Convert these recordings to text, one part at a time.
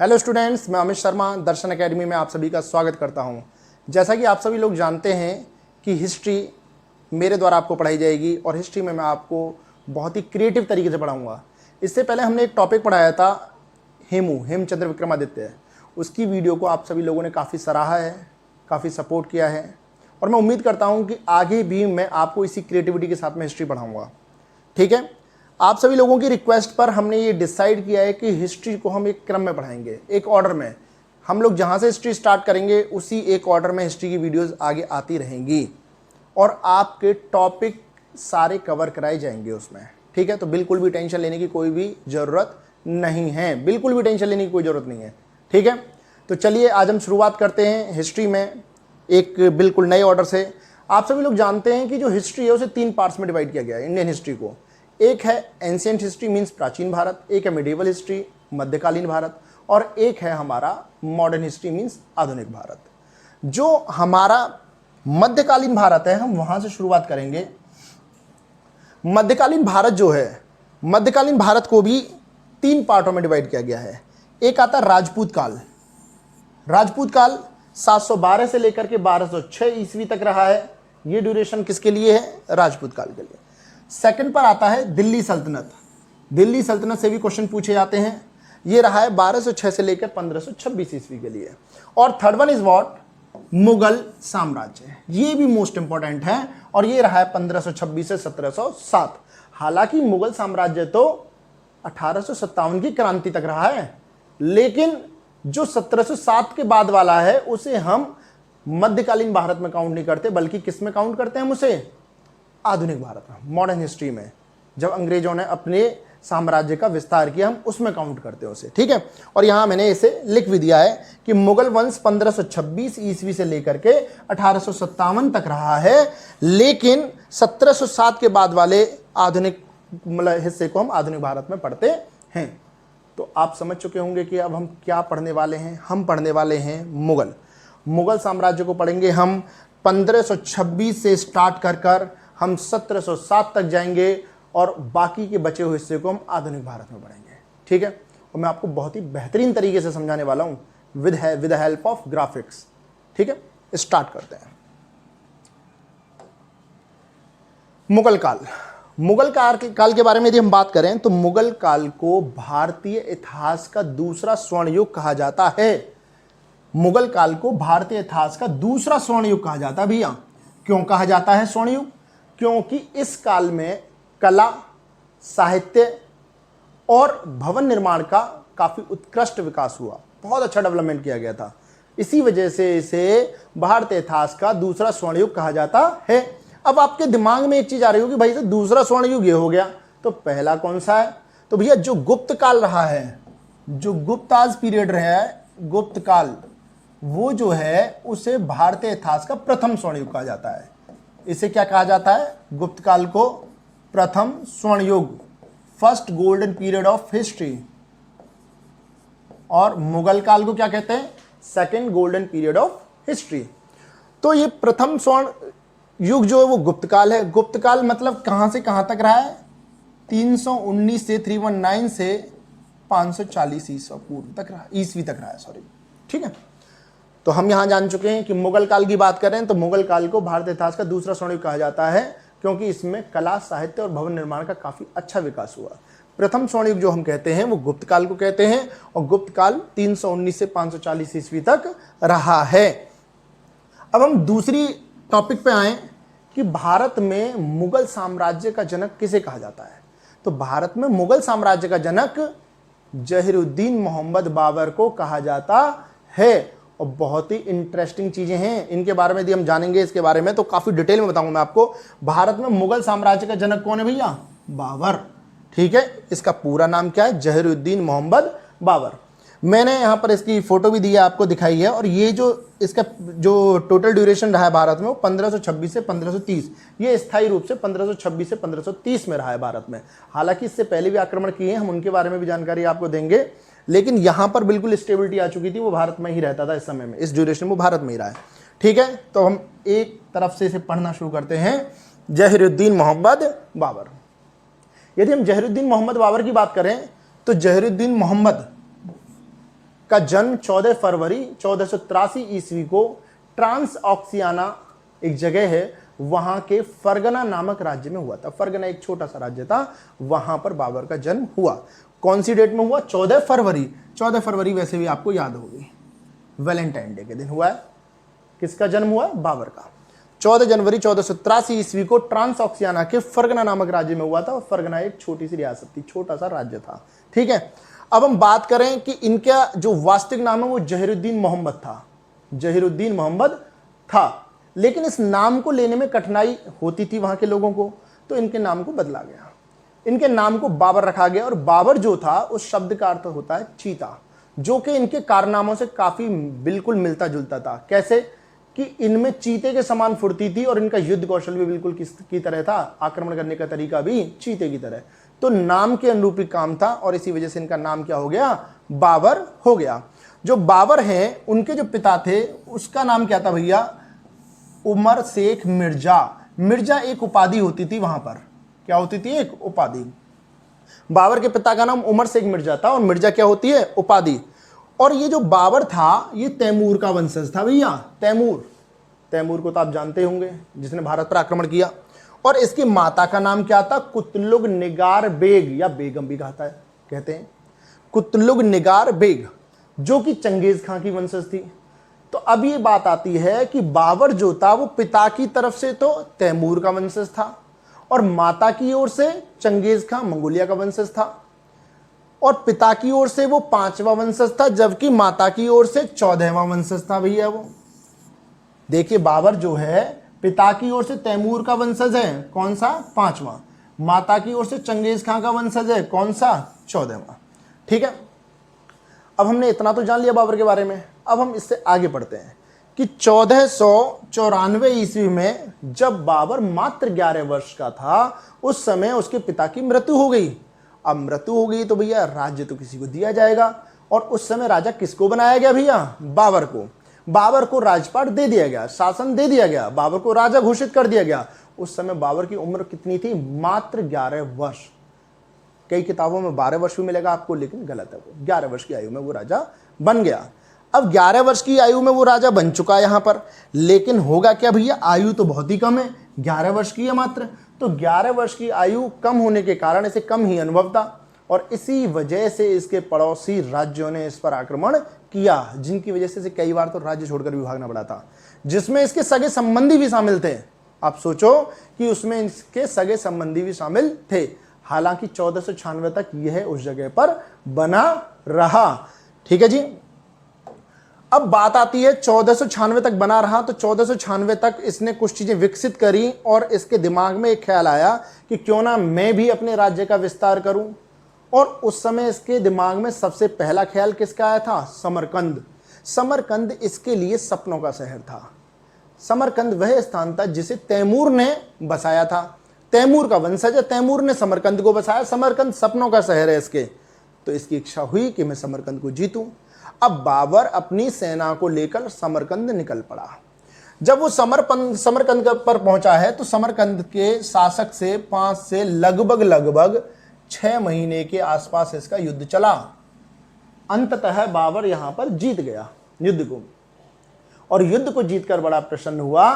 Hello students, मैं अमित शर्मा दर्शन academy में आप सभी का स्वागत करता हूं। जैसा कि आप सभी लोग जानते हैं कि हिस्ट्री मेरे द्वारा आपको पढ़ाई जाएगी और हिस्ट्री में मैं आपको बहुत ही क्रिएटिव तरीके से पढ़ाऊंगा। इससे पहले हमने एक टॉपिक पढ़ाया था हेमचंद्र विक्रमादित्य। उसकी वीडियो को आप सभी लोगों ने काफ़ी सराहा है, काफ़ी सपोर्ट किया है और मैं उम्मीद करता हूँ कि आगे भी मैं आपको इसी क्रिएटिविटी के साथ में हिस्ट्री पढ़ाऊँगा। ठीक है, आप सभी लोगों की रिक्वेस्ट पर हमने ये डिसाइड किया है कि हिस्ट्री को हम एक क्रम में पढ़ाएंगे, एक ऑर्डर में। हम लोग जहाँ से हिस्ट्री स्टार्ट करेंगे उसी एक ऑर्डर में हिस्ट्री की वीडियोस आगे आती रहेंगी और आपके टॉपिक सारे कवर कराए जाएंगे उसमें। ठीक है, तो बिल्कुल भी टेंशन लेने की कोई भी ज़रूरत नहीं है, बिल्कुल भी टेंशन लेने की कोई ज़रूरत नहीं है। ठीक है, तो चलिए आज हम शुरुआत करते हैं हिस्ट्री में एक बिल्कुल नए ऑर्डर से। आप सभी लोग जानते हैं कि जो हिस्ट्री है उसे 3 पार्ट्स में डिवाइड किया गया है इंडियन हिस्ट्री को। एक है एंशिएंट हिस्ट्री मीन्स प्राचीन भारत, एक है मिडिवल हिस्ट्री मध्यकालीन भारत और एक है हमारा मॉडर्न हिस्ट्री मीन्स आधुनिक भारत। जो हमारा मध्यकालीन भारत है हम वहां से शुरुआत करेंगे। मध्यकालीन भारत जो है, मध्यकालीन भारत को भी 3 पार्टों में डिवाइड किया गया है। एक आता राजपूत काल। राजपूत काल 712 से लेकर के 1206 ईस्वी तक रहा है। ये ड्यूरेशन किसके लिए है? राजपूत काल के लिए। सेकंड पर आता है दिल्ली सल्तनत। दिल्ली सल्तनत से भी क्वेश्चन पूछे जाते हैं। ये रहा है 1206 से लेकर 1526 ईस्वी के लिए। और third one is what? Mughal साम्राज्य। ये भी मोस्ट इंपॉर्टेंट है और ये रहा है 1526 से 1707। हालांकि मुगल साम्राज्य तो 1857 की क्रांति तक रहा है, लेकिन जो 1707 के बाद वाला है उसे हम मध्यकालीन भारत में काउंट नहीं करते, बल्कि किस में काउंट करते हैं हम उसे? आधुनिक भारत में, मॉडर्न हिस्ट्री में। जब अंग्रेजों ने अपने साम्राज्य का विस्तार किया हम उसमें काउंट करते हैं उसे। ठीक है, और यहां मैंने इसे लिख भी दिया है कि मुगल वंश 1526 ईस्वी से लेकर के 1857 तक रहा है, लेकिन 1707 के बाद वाले आधुनिक मतलब हिस्से को हम आधुनिक भारत में पढ़ते हैं। तो आप समझ चुके होंगे कि अब हम क्या पढ़ने वाले हैं। हम पढ़ने वाले हैं मुगल साम्राज्य को पढ़ेंगे हम 1526 से स्टार्ट कर हम 1707 तक जाएंगे और बाकी के बचे हुए हिस्से को हम आधुनिक भारत में पढ़ेंगे। ठीक है, और मैं आपको बहुत ही बेहतरीन तरीके से समझाने वाला हूं विद हेल्प ऑफ ग्राफिक्स। ठीक है, स्टार्ट करते हैं। मुगल काल। मुगल काल के बारे में यदि हम बात करें तो मुगल काल को भारतीय इतिहास का दूसरा स्वर्ण युग कहा जाता है। मुगल काल को भारतीय इतिहास का दूसरा स्वर्ण युग कहा जाता है। भैया क्यों कहा जाता है स्वर्ण युग? क्योंकि इस काल में कला, साहित्य और भवन निर्माण का काफी उत्कृष्ट विकास हुआ, बहुत अच्छा डेवलपमेंट किया गया था। इसी वजह से इसे भारतीय इतिहास का दूसरा स्वर्ण युग कहा जाता है। अब आपके दिमाग में एक चीज आ रही होगी, भाई तो दूसरा स्वर्ण युग ये हो गया, तो पहला कौन सा है? तो भैया जो गुप्त काल रहा है, जो गुप्ताज पीरियड रहा है, गुप्त काल, वो जो है उसे भारतीय इतिहास का प्रथम स्वर्ण युग कहा जाता है। इसे क्या कहा जाता है? गुप्त काल को प्रथम स्वर्ण युग, first golden period of history. और मुगल काल को क्या कहते हैं? Second golden period of history. तो ये प्रथम स्वर्ण युग जो है वो गुप्त काल है। गुप्त काल मतलब कहां से कहां तक रहा है? 319 से 319 से 540 ईस्वी तक रहा है, सॉरी। ठीक है, तो हम यहां जान चुके हैं कि मुगल काल की बात करें तो मुगल काल को भारतीय इतिहास का दूसरा स्वर्ण युग कहा जाता है, क्योंकि इसमें कला, साहित्य और भवन निर्माण का काफी अच्छा विकास हुआ। प्रथम स्वर्ण युग जो हम कहते हैं वो गुप्त काल को कहते हैं और गुप्त काल 319 से 540 ईस्वी तक रहा है। अब हम दूसरी टॉपिक पे आए कि भारत में मुगल साम्राज्य का जनक किसे कहा जाता है। तो भारत में मुगल साम्राज्य का जनक जहीरुद्दीन मोहम्मद बाबर को कहा जाता है। और बहुत ही इंटरेस्टिंग चीजें हैं इनके बारे में यदि हम जानेंगे, इसके बारे में तो काफी डिटेल में बताऊंगा मैं आपको। भारत में मुगल साम्राज्य का जनक कौन है भैया? बाबर। ठीक है, इसका पूरा नाम क्या है? जहीरुद्दीन मोहम्मद बाबर। मैंने यहां पर इसकी फोटो भी दी है, आपको दिखाई है। और ये जो इसका जो टोटल ड्यूरेशन रहा है भारत में वो 1526 से 1530, ये स्थायी रूप से 1526 से 1530 में रहा है भारत में। हालांकि इससे पहले भी आक्रमण किए हैं, हम उनके बारे में भी जानकारी आपको देंगे, लेकिन यहां पर बिल्कुल स्टेबिलिटी आ चुकी थी, वो भारत में ही रहता था इस समय में, इस ड्यूरेशन में वो भारत में ही रहा है। ठीक है, तो हम एक तरफ से इसे पढ़ना शुरू करते हैं। जहीरुद्दीन मोहम्मद बाबर। यदि हम जहीरुद्दीन मोहम्मद बाबर की बात करें तो जहीरुद्दीन मोहम्मद का जन्म 14 फरवरी 1483 ईस्वी को ट्रांस ऑक्सियाना एक जगह है, वहां के फरगना नामक राज्य में हुआ था। फरगना एक छोटा सा राज्य था, वहां पर बाबर का जन्म हुआ। कौन सी डेट में हुआ? 14 फरवरी। 14 फरवरी वैसे भी आपको याद होगी, वैलेंटाइन डे के दिन हुआ है। किसका जन्म हुआ? बाबर का। 14 जनवरी 1483 ईस्वी को ट्रांस ऑक्सियाना के फरगना नामक राज्य में हुआ था। और फरगना एक छोटी सी रियासत थी, छोटा सा राज्य था। ठीक है, अब हम बात करें कि इनका जो वास्तविक नाम है वो जहीरुद्दीन मोहम्मद था। जहीरुद्दीन मोहम्मद था, लेकिन इस नाम को लेने में कठिनाई होती थी वहां के लोगों को, तो इनके नाम को बदला गया। इनके नाम को बाबर रखा गया। और बाबर जो था उस शब्द का अर्थ होता है चीता, जो कि इनके कारनामों से काफी बिल्कुल मिलता जुलता था। कैसे कि इनमें चीते के समान फुर्ती थी और इनका युद्ध कौशल भी बिल्कुल किसकी तरह था, आक्रमण करने का तरीका भी चीते की तरह। तो नाम के अनुरूप ही काम था और इसी वजह से इनका नाम क्या हो गया? बाबर हो गया। जो बाबर हैं उनके जो पिता थे उसका नाम क्या था भैया? उमर शेख मिर्जा। मिर्जा एक उपाधि होती थी वहां पर। क्या होती थी? एक उपाधि। बाबर के पिता का नाम उमर शेख मिर्जा था और मिर्जा क्या होती है? उपाधि। और ये जो बाबर था ये तैमूर का वंशज था भैया। तैमूर को तो आप जानते होंगे, जिसने भारत पर आक्रमण किया। और इसकी माता का नाम क्या था? कुतलुग निगार बेग, या बेगम भी कहते हैं। कुतलुग निगार बेग, जो कि चंगेज खां की वंशज थी। तो अब ये बात आती है कि बाबर जो था वो पिता की तरफ से तो तैमूर का वंशज था और माता की ओर से चंगेज खां मंगोलिया का वंशज था। और पिता की ओर से वो 5वां वंशज था, जबकि माता की ओर से 14वां वंशज था भैया वो। देखिए, बाबर जो है पिता की ओर से तैमूर का वंशज है, कौन सा? 5वां। माता की ओर से चंगेज खां का वंशज है, कौन सा? 14वां। ठीक है, अब हमने इतना तो जान लिया बाबर के बारे में। अब हम इससे आगे बढ़ते हैं कि 1494 ईस्वी में जब बाबर मात्र 11 वर्ष का था, उस समय उसके पिता की मृत्यु हो गई। अब मृत्यु हो गई तो भैया राज्य तो किसी को दिया जाएगा। और उस समय राजा किसको बनाया गया भैया? बाबर को। बाबर को राजपाट दे दिया गया, शासन दे दिया गया, बाबर को राजा घोषित कर दिया गया। उस समय बाबर की उम्र कितनी थी? मात्र 11 वर्ष। कई किताबों में 12 वर्ष भी मिलेगा आपको, लेकिन गलत है। वो 11 वर्ष की आयु में वो राजा बन गया। अब 11 वर्ष की आयु में वो राजा बन चुका है यहां पर, लेकिन होगा क्या भैया? आयु तो बहुत ही कम है, 11 वर्ष की है मात्र। तो 11 वर्ष की आयु कम होने के कारण इसे कम ही अनुभव था और इसी वजह से इसके पड़ोसी राज्यों ने इस पर आक्रमण किया, जिनकी वजह से इसे कई बार तो राज्य छोड़कर भी भागना पड़ा था, जिसमें इसके सगे संबंधी भी शामिल थे। आप सोचो कि उसमें इसके सगे संबंधी भी शामिल थे। हालांकि 1496 तक यह उस जगह पर बना रहा। ठीक है जी। अब बात आती है 1496 तक बना रहा, तो 1496 तक इसने कुछ चीजें विकसित करी और इसके दिमाग में एक ख्याल आया कि क्यों ना मैं भी अपने राज्य का विस्तार करूं। और उस समय इसके दिमाग में सबसे पहला ख्याल किसका आया था? समरकंद। समरकंद इसके लिए सपनों का शहर था। समरकंद वह स्थान था जिसे तैमूर ने बसाया था। तैमूर का वंशज है, तैमूर ने समरकंद को बसाया। समरकंद सपनों का शहर है इसके। तो इसकी इच्छा हुई कि मैं समरकंद को जीतूं। अब बाबर अपनी सेना को लेकर समरकंद निकल पड़ा। जब वो समरकंद पर पहुंचा है तो समरकंद के शासक से 5 से लगभग 6 महीने के आसपास इसका युद्ध चला। अंततः बाबर यहां पर जीत गया युद्ध को, और युद्ध को जीतकर बड़ा प्रसन्न हुआ।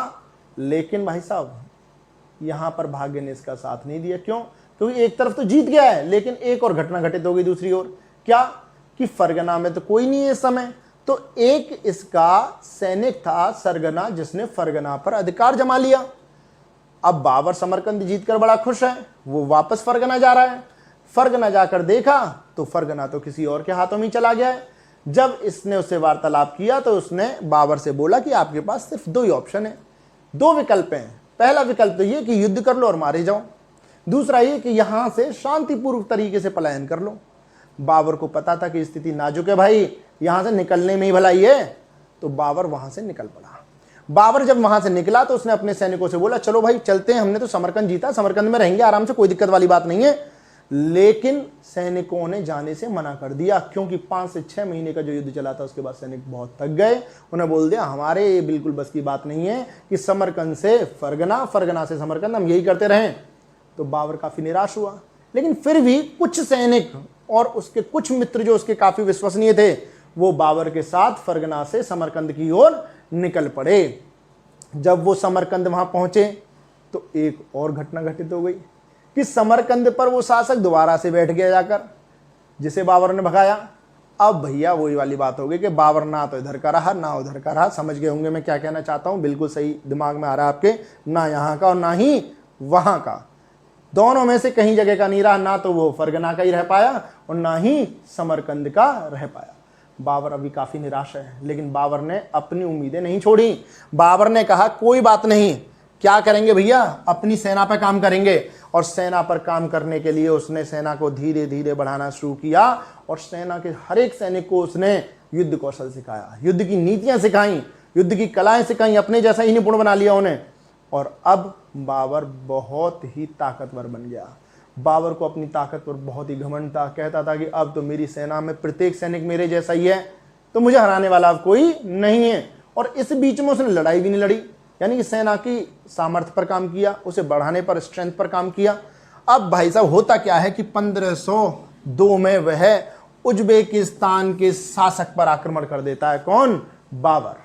लेकिन भाई साहब, यहां पर भाग्य ने इसका साथ नहीं दिया। क्यों? क्योंकि एक तरफ तो जीत गया है, लेकिन एक और घटना घटित हो गई दूसरी ओर। क्या? कि फरगना में तो कोई नहीं है इस समय। तो एक इसका सैनिक था सरगना, जिसने फरगना पर अधिकार जमा लिया। अब बाबर समरकंद जीतकर बड़ा खुश है, वो वापस फरगना जा रहा है। फरगना जाकर देखा तो फरगना तो किसी और के हाथों में चला गया है। जब इसने उससे वार्तालाप किया तो उसने बाबर से बोला कि आपके पास सिर्फ 2 ही ऑप्शन है, 2 विकल्प हैं। पहला विकल्प तो ये कि युद्ध कर लो और मारे जाओ, दूसरा ये कि यहां से शांतिपूर्वक तरीके से पलायन कर लो। बाबर को पता था कि स्थिति नाजुक है भाई, यहां से निकलने में ही भलाई है। तो बाबर वहां से निकल पड़ा। बाबर जब वहां से निकला तो उसने अपने सैनिकों से बोला, चलो भाई चलते हैं, हमने तो समरकंद जीता, समरकंद में रहेंगे आराम से, कोई दिक्कत वाली बात नहीं है। लेकिन सैनिकों ने जाने से मना कर दिया, क्योंकि 5 से 6 महीने का जो युद्ध चला था उसके बाद सैनिक बहुत थक गए। उन्हें बोल दिया, हमारे ये बिल्कुल बस की बात नहीं है कि समरकंद से फरगना, फरगना से समरकंद, हम यही करते रहें। तो बाबर काफी निराश हुआ। लेकिन फिर भी कुछ सैनिक और उसके कुछ मित्र जो उसके काफी विश्वसनीय थे, वो बाबर के साथ फरगना से समरकंद की ओर निकल पड़े। जब वो समरकंद वहां पहुंचे तो एक और घटना घटित हो गई कि समरकंद पर वो शासक दोबारा से बैठ गया जाकर, जिसे बाबर ने भगाया। अब भैया वही वाली बात हो गई कि बाबर ना तो इधर का रहा ना उधर का रहा। समझ गए होंगे मैं क्या कहना चाहता हूं, बिल्कुल सही दिमाग में आ रहा है आपके, ना यहाँ का और ना ही वहां का, दोनों में से कहीं जगह का नहीं रहा। ना तो वो फरगना का ही रह पाया और ना ही समरकंद का रह पाया। बाबर अभी काफी निराश है, लेकिन बाबर ने अपनी उम्मीदें नहीं छोड़ी। बाबर ने कहा कोई बात नहीं, क्या करेंगे भैया, अपनी सेना पर काम करेंगे। और सेना पर काम करने के लिए उसने सेना को धीरे धीरे बढ़ाना शुरू किया और सेना के हर एक सैनिक को उसने युद्ध कौशल सिखाया, युद्ध की नीतियां सिखाई, युद्ध की कलाएं सिखाई, अपने जैसा ही निपुण बना लिया उन्हें। और अब बाबर बहुत ही ताकतवर बन गया। बाबर को अपनी ताकत पर बहुत ही घमंड था। कहता था कि अब तो मेरी सेना में प्रत्येक सैनिक मेरे जैसा ही है, तो मुझे हराने वाला अब कोई नहीं है। और इस बीच में उसने लड़ाई भी नहीं लड़ी, यानी कि सेना की सामर्थ्य पर काम किया, उसे बढ़ाने पर, स्ट्रेंथ पर काम किया। अब भाई साहब होता क्या है कि 1502 में वह उज्बेकिस्तान के शासक पर आक्रमण कर देता है। कौन? बाबर।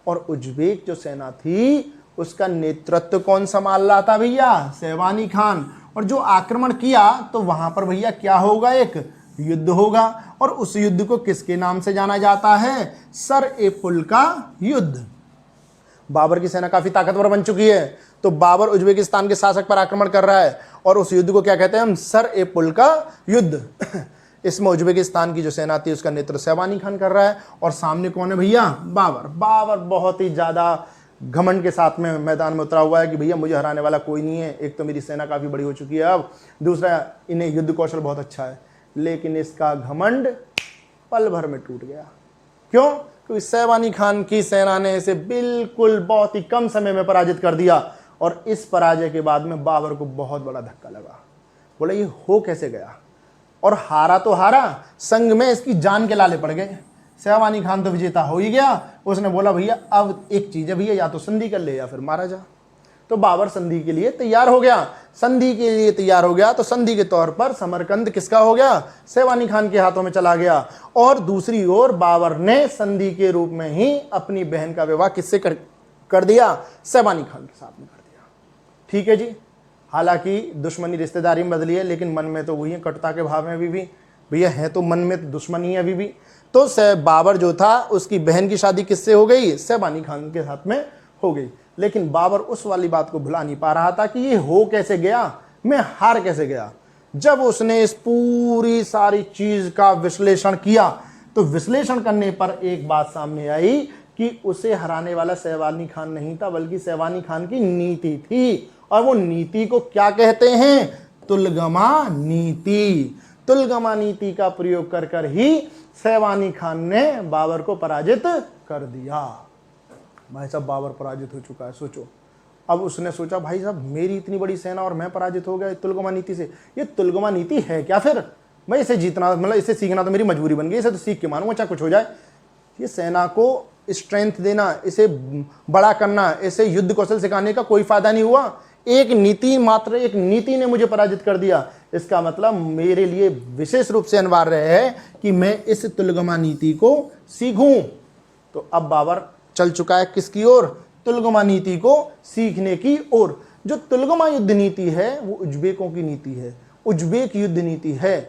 और उज्बेक जो सेना थी उसका नेतृत्व कौन संभाल रहा था भैया? शेरवानी खान। और जो आक्रमण किया तो वहां पर भैया क्या होगा? एक युद्ध होगा। और उस युद्ध को किसके नाम से जाना जाता है? सर ए पुल का युद्ध। बाबर की सेना काफी ताकतवर बन चुकी है, तो बाबर उज्बेकिस्तान के शासक पर आक्रमण कर रहा है और उस युद्ध को क्या कहते हैं हम? सर ए पुल का युद्ध। इसमें उज्बेकिस्तान की जो सेना थी उसका नेतृत्व शेरवानी खान कर रहा है और सामने कौन है भैया? बाबर। बाबर बहुत ही ज्यादा घमंड के साथ में मैदान में उतरा हुआ है कि भैया मुझे हराने वाला कोई नहीं है। एक तो मेरी सेना काफी बड़ी हो चुकी है, अब दूसरा इन्हें युद्ध कौशल बहुत अच्छा है। लेकिन इसका घमंड पल भर में टूट गया। क्यों? क्योंकि शेरवानी खान की सेना ने इसे बिल्कुल बहुत ही कम समय में पराजित कर दिया। और इस पराजय के बाद में बाबर को बहुत बड़ा धक्का लगा। बोला ये हो कैसे गया? और हारा तो हारा, संग में इसकी जान के लाले पड़ गए। शेरवानी खान तो विजेता हो ही गया। उसने बोला भैया अब एक चीज है भैया, या तो संधि कर ले या फिर मारा जा। तो बाबर संधि के लिए तैयार हो गया। संधि के लिए तैयार हो गया तो संधि के तौर पर समरकंद किसका हो गया? शेरवानी खान के हाथों में चला गया। और दूसरी ओर बाबर ने संधि के रूप में ही अपनी बहन का विवाह किससे कर दिया? शेरवानी खान के साथ में कर दिया। ठीक है जी। हालांकि दुश्मनी रिश्तेदारी में बदली है, लेकिन मन में तो वही है, कटुता के भाव में अभी भी भैया है, तो मन में तो दुश्मनी है अभी भी। तो बाबर जो था उसकी बहन की शादी किससे हो गई? शेरवानी खान के साथ में हो गई। लेकिन बाबर उस वाली बात को भुला नहीं पा रहा था कि ये हो कैसे गया, मैं हार कैसे गया। जब उसने इस पूरी सारी चीज का विश्लेषण किया तो विश्लेषण करने पर एक बात सामने आई कि उसे हराने वाला शेरवानी खान नहीं था, बल्कि शेरवानी खान की नीति थी। और वो नीति को क्या कहते हैं? तुलगमा नीति। तुलगमा नीति का प्रयोग कर कर ही शेरवानी खान ने बाबर को पराजित कर दिया। भाई साहब बाबर पराजित हो चुका है, सोचो। अब उसने सोचा भाई साहब मेरी इतनी बड़ी सेना और मैं पराजित हो गया तुलगमा नीति से। ये तुलगमा नीति है क्या? फिर मैं इसे जीतना, मतलब इसे सीखना तो मेरी मजबूरी बन गई, इसे तो सीख के मानूंगा चाहे कुछ हो जाए। ये सेना को स्ट्रेंथ देना, इसे बड़ा करना, इसे युद्ध कौशल सिखाने का कोई फायदा नहीं हुआ। एक नीति, मात्र एक नीति ने मुझे पराजित कर दिया। इसका मतलब मेरे लिए विशेष रूप से अनिवार्य है कि मैं इस तुलगमा नीति को सीखूं। तो अब बाबर चल चुका है किसकी ओर? तुलगमा नीति को सीखने की ओर। जो तुलगमा युद्ध नीति है वो उज्बेकों की नीति है, उज्बेक युद्ध नीति है।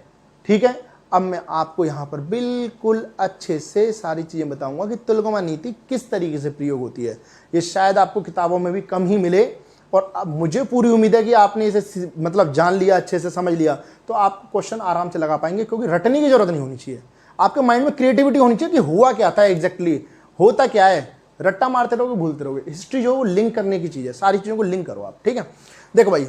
ठीक है। अब मैं आपको यहां पर बिल्कुल अच्छे से सारी चीजें बताऊंगा कि तुलगमा नीति किस तरीके से प्रयोग होती है। ये शायद आपको किताबों में भी कम ही मिले, और अब मुझे पूरी उम्मीद है कि आपने इसे मतलब जान लिया, अच्छे से समझ लिया, तो आप क्वेश्चन आराम से लगा पाएंगे, क्योंकि रटने की जरूरत नहीं होनी चाहिए। आपके माइंड में क्रिएटिविटी होनी चाहिए कि हुआ क्या था एग्जैक्टली, होता क्या है। रट्टा मारते रहोगे, भूलते रहोगे। हिस्ट्री जो है वो लिंक करने की चीज है, सारी चीजों को लिंक करो आप। ठीक है। देखो भाई,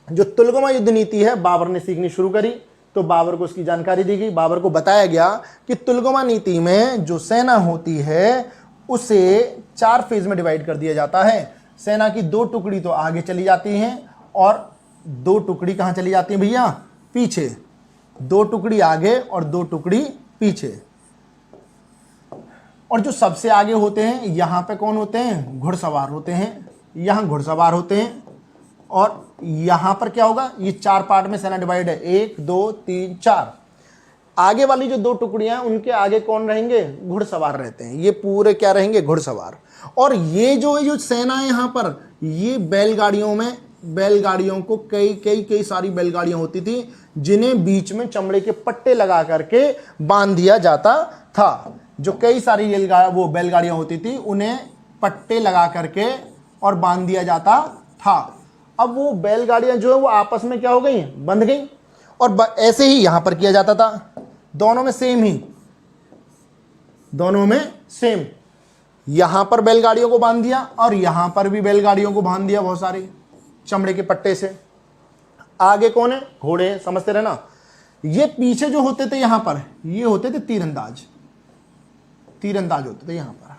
जो तुलगमा युद्ध नीति है बाबर ने सीखनी शुरू करी, तो बाबर को उसकी जानकारी दी गई। बाबर को बताया गया कि तुलगमा नीति में जो सेना होती है उसे 4 फेज में डिवाइड कर दिया जाता है। सेना की 2 टुकड़ी तो आगे चली जाती हैं और 2 टुकड़ी कहां चली जाती हैं भैया? पीछे। 2 टुकड़ी आगे और 2 टुकड़ी पीछे। और जो सबसे आगे होते हैं यहां पे कौन होते हैं? घुड़सवार होते हैं। यहां घुड़सवार होते हैं। और यहां पर क्या होगा? ये 4 पार्ट में सेना डिवाइड है, 1 2 3 4। आगे वाली जो 2 टुकड़ियां उनके आगे कौन रहेंगे, घुड़सवार रहते हैं। ये पूरे क्या रहेंगे, घुड़सवार। और ये जो सेना है यहां पर, ये बैलगाड़ियों को कई सारी बैलगाड़ियां होती थी जिन्हें बीच में चमड़े के पट्टे लगा करके बांध दिया जाता था। जो कई सारी बैलगाड़ियां होती थी उन्हें पट्टे लगा करके और बांध दिया जाता था। अब वो बैलगाड़ियां जो है वो आपस में क्या हो गई, बंध गई। और ऐसे ही यहां पर किया जाता था, दोनों में सेम। यहां पर बैलगाड़ियों को बांध दिया और यहां पर भी बैलगाड़ियों को बांध दिया बहुत सारे चमड़े के पट्टे से। आगे कौन है, घोड़े, समझते रहे ना। ये पीछे जो होते थे यहां पर, ये होते थे तीरंदाज होते थे। यहां पर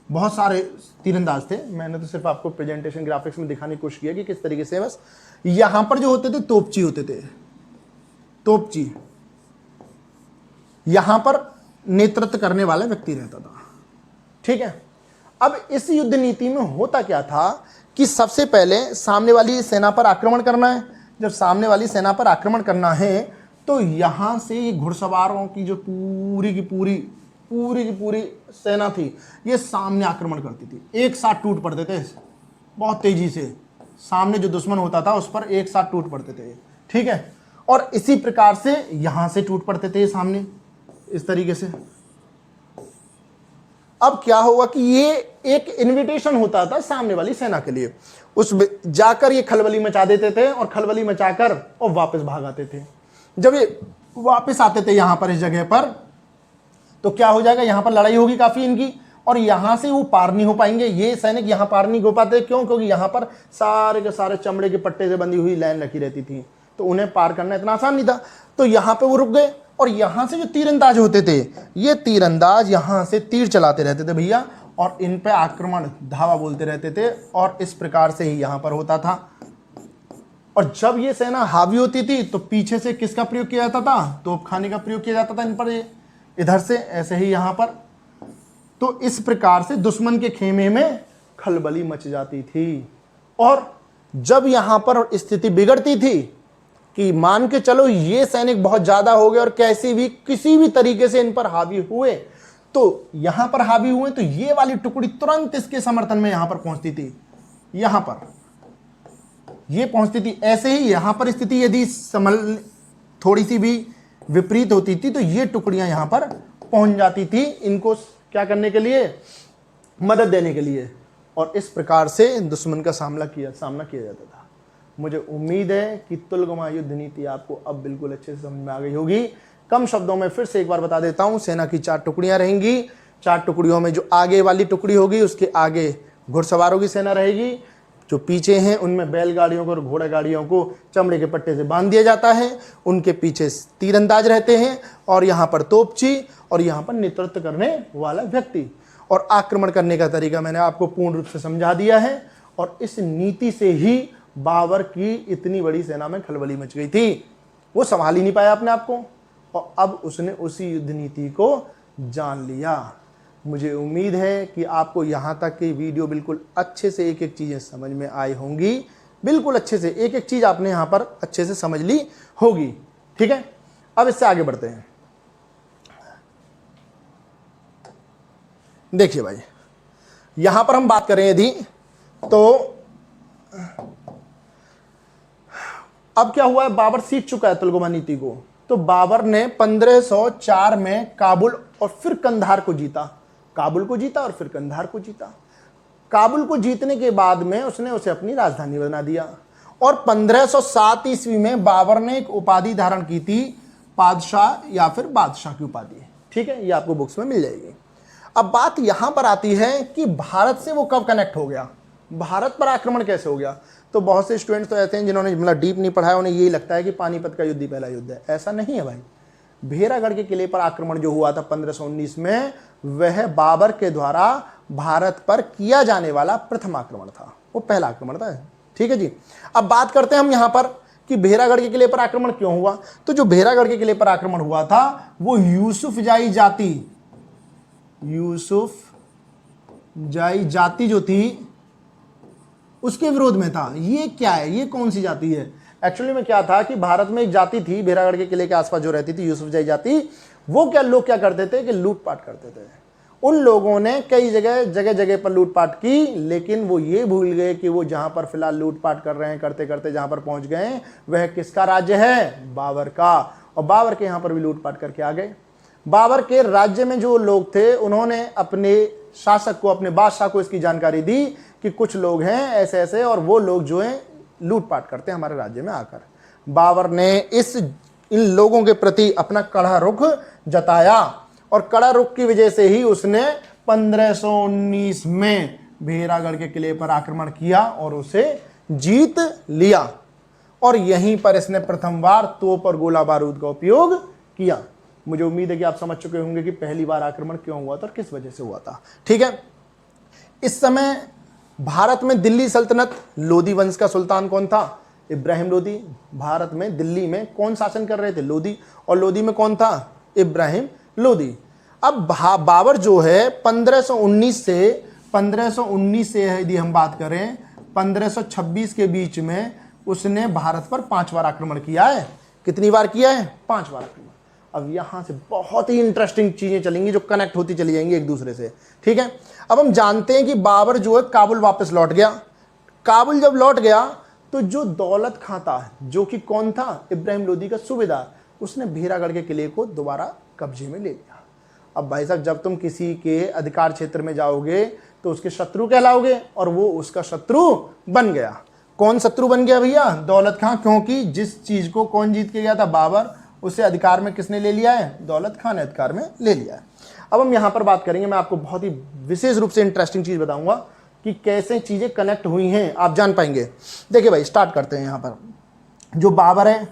बहुत सारे तीरंदाज थे। मैंने तो सिर्फ आपको प्रेजेंटेशन ग्राफिक्स में दिखाने की कोशिश किया कि किस तरीके से। बस यहां पर जो होते थे तोपची होते थे, तोपची। यहां पर नेतृत्व करने वाला व्यक्ति रहता था, ठीक है। अब इस युद्ध नीति में होता क्या था कि सबसे पहले सामने वाली सेना पर आक्रमण करना है। जब सामने वाली सेना पर आक्रमण करना है तो यहां से ये घुड़सवारों की जो पूरी की पूरी सेना थी, ये सामने आक्रमण करती थी। एक साथ टूट पड़ते थे बहुत तेजी से, सामने जो दुश्मन होता था उस पर एक साथ टूट पड़ते थे, ठीक है। और इसी प्रकार से यहां से टूट पड़ते थे सामने, इस तरीके से। अब क्या होगा कि ये एक इनविटेशन होता था सामने वाली सेना के लिए, उस जाकर ये खलबली मचा देते थे और खलबली मचाकर और वापस भाग आते थे। जब ये वापस आते थे यहां पर इस जगह पर, तो क्या हो जाएगा, यहां पर लड़ाई होगी काफी इनकी, और यहां से वो पार नहीं हो पाएंगे। ये सैनिक यहां पार नहीं हो पाते, क्यों? क्योंकि यहां पर सारे के सारे चमड़े के पट्टे से बंधी हुई लाइन रखी रहती थी, तो उन्हें पार करना इतना आसान नहीं था। तो यहां पे वो रुक गए और यहां से जो तीरंदाज होते थे, ये तीरंदाज यहां से तीर चलाते रहते थे भैया, और इन पे आक्रमण धावा बोलते रहते थे, और इस प्रकार से ही यहां पर होता था। और जब ये सेना हावी होती थी तो पीछे से किसका प्रयोग किया जाता था, तोपखाने का प्रयोग किया जाता था इन पर, इधर से ऐसे ही यहां पर। तो इस प्रकार से दुश्मन के खेमे में खलबली मच जाती थी। और जब यहां पर स्थिति बिगड़ती थी कि मान के चलो ये सैनिक बहुत ज्यादा हो गए और कैसे भी किसी भी तरीके से इन पर हावी हुए, तो यहां पर हावी हुए तो ये वाली टुकड़ी तुरंत इसके समर्थन में यहां पर पहुंचती थी, यहां पर ये पहुंचती थी। ऐसे ही यहां पर स्थिति यदि थोड़ी सी भी विपरीत होती थी तो ये टुकड़ियां यहां पर पहुंच जाती थी, इनको क्या करने के लिए, मदद देने के लिए। और इस प्रकार से दुश्मन का सामना किया जाता था। मुझे उम्मीद है कि तुलगमा युद्ध नीति आपको अब बिल्कुल अच्छे से समझ में आ गई होगी। कम शब्दों में फिर से एक बार बता देता हूं, सेना की 4 टुकड़ियां रहेंगी। 4 टुकड़ियों में जो आगे वाली टुकड़ी होगी उसके आगे घुड़सवारों की सेना रहेगी, जो पीछे हैं उनमें बैलगाड़ियों को और घोड़ा गाड़ियों को चमड़े के पट्टे से बांध दिया जाता है, उनके पीछे तीरंदाज रहते हैं, और यहाँ पर तोपची, और यहाँ पर नेतृत्व करने वाला व्यक्ति। और आक्रमण करने का तरीका मैंने आपको पूर्ण रूप से समझा दिया है। और इस नीति से ही बाबर की इतनी बड़ी सेना में खलबली मच गई थी, वो संभाल ही नहीं पाया अपने आप को, और अब उसने उसी युद्ध नीति को जान लिया। मुझे उम्मीद है कि आपको यहाँ तक की वीडियो बिल्कुल अच्छे से एक एक चीज़ें समझ में आई होंगी, बिल्कुल अच्छे से एक एक चीज़ आपने यहाँ पर अच्छे से समझ ली होगी, ठीक है। अब इससे आगे बढ़ते हैं। देखिए भाई, यहाँ पर हम बात करें यदि, तो अब क्या हुआ है, बाबर सीख चुका है तुलगमा नीति को। तो बाबर ने 1504 में काबुल और फिर कंधार को जीता, काबुल को जीता और फिर कंधार को जीता। काबुल को जीतने के बाद में उसने उसे अपनी राजधानी बना दिया। और 1507 ईस्वी में बाबर ने एक उपाधि धारण की थी, पादशाह या फिर बादशाह की उपाधि, ठीक है, ये आपको बुक्स में मिल जाएगी। अब बात यहां पर आती है कि भारत से वो कब कनेक्ट हो गया, भारत पर आक्रमण कैसे हो गया। तो बहुत से स्टूडेंट्स तो ऐसे हैं जिन्होंने मतलब डीप नहीं पढ़ा है, उन्हें यही लगता है कि पानीपत का युद्ध ही पहला युद्ध है। ऐसा नहीं है भाई। भेरागढ़ के किले पर आक्रमण जो हुआ था 1519 में, वह बाबर के द्वारा भारत पर किया जाने वाला प्रथम आक्रमण था, वो पहला आक्रमण था, ठीक है जी। अब बात करते हैं हम यहां पर कि भेरागढ़ के किले पर आक्रमण क्यों हुआ। तो जो भेरागढ़ के किले पर आक्रमण हुआ था वो यूसुफजाई जाति जो थी उसके विरोध में था। ये क्या है, ये कौन सी जाति है? एक्चुअली में क्या था कि भारत में एक जाति थी भेरागढ़ के किले के आसपास जो रहती थी, यूसुफजई जाति, वो क्या लोग क्या करते थे कि लूटपाट करते थे। उन लोगों ने कई जगह जगह जगह पर लूटपाट की, लेकिन वो ये भूल गए कि वो जहां पर फिलहाल लूटपाट कर रहे हैं, करते करते जहां पर पहुंच गए वह किसका राज्य है, बाबर का। और बाबर के यहां पर भी लूटपाट करके आ गए। बाबर के राज्य में जो लोग थे उन्होंने अपने शासक को, अपने बादशाह को इसकी जानकारी दी कि कुछ लोग हैं ऐसे ऐसे और वो लोग जो हैं लूटपाट करते हैं हमारे राज्य में आकर। बाबर ने इन लोगों के प्रति अपना कड़ा रुख जताया और कड़ा रुख की वजह से ही उसने 1519 में भेरागढ़ के किले पर आक्रमण किया और उसे जीत लिया। और यहीं पर इसने प्रथम बार तोप और गोला बारूद का उपयोग किया। मुझे उम्मीद है कि आप समझ चुके होंगे कि पहली बार आक्रमण क्यों हुआ था और किस वजह से हुआ था। ठीक है, इस समय भारत में दिल्ली सल्तनत, लोदी वंश का सुल्तान कौन था, इब्राहिम लोदी। भारत में दिल्ली में कौन शासन कर रहे थे, लोदी। और लोदी में कौन था, इब्राहिम लोदी। अब बाबर जो है 1519 से यदि हम बात करें 1526 के बीच में उसने भारत पर 5 बार आक्रमण किया है। कितनी बार किया है, 5 बार आक्रमण। अब यहां से बहुत ही इंटरेस्टिंग चीजें चलेंगी जो कनेक्ट होती चली जाएंगी एक दूसरे से। ठीक है, अब हम जानते हैं कि बाबर जो है काबुल वापस लौट गया। काबुल जब लौट गया तो जो दौलत खां था, जो कि कौन था, इब्राहिम लोदी का सूबेदार, उसने भेरागढ़ के किले को दोबारा कब्जे में ले लिया। अब भाई साहब, जब तुम किसी के अधिकार क्षेत्र में जाओगे तो उसके शत्रु कहलाओगे और वो उसका शत्रु बन गया। कौन शत्रु बन गया भैया, दौलत खां। क्योंकि जिस चीज को कौन जीत के गया था, बाबर, उसे अधिकार में किसने ले लिया है, दौलत खां ने अधिकार में ले लिया है। अब हम यहां पर बात करेंगे, मैं आपको बहुत ही विशेष रूप से इंटरेस्टिंग चीज बताऊंगा कि कैसे चीजें कनेक्ट हुई हैं, आप जान पाएंगे। देखिए भाई, स्टार्ट करते हैं। यहां पर जो बाबर है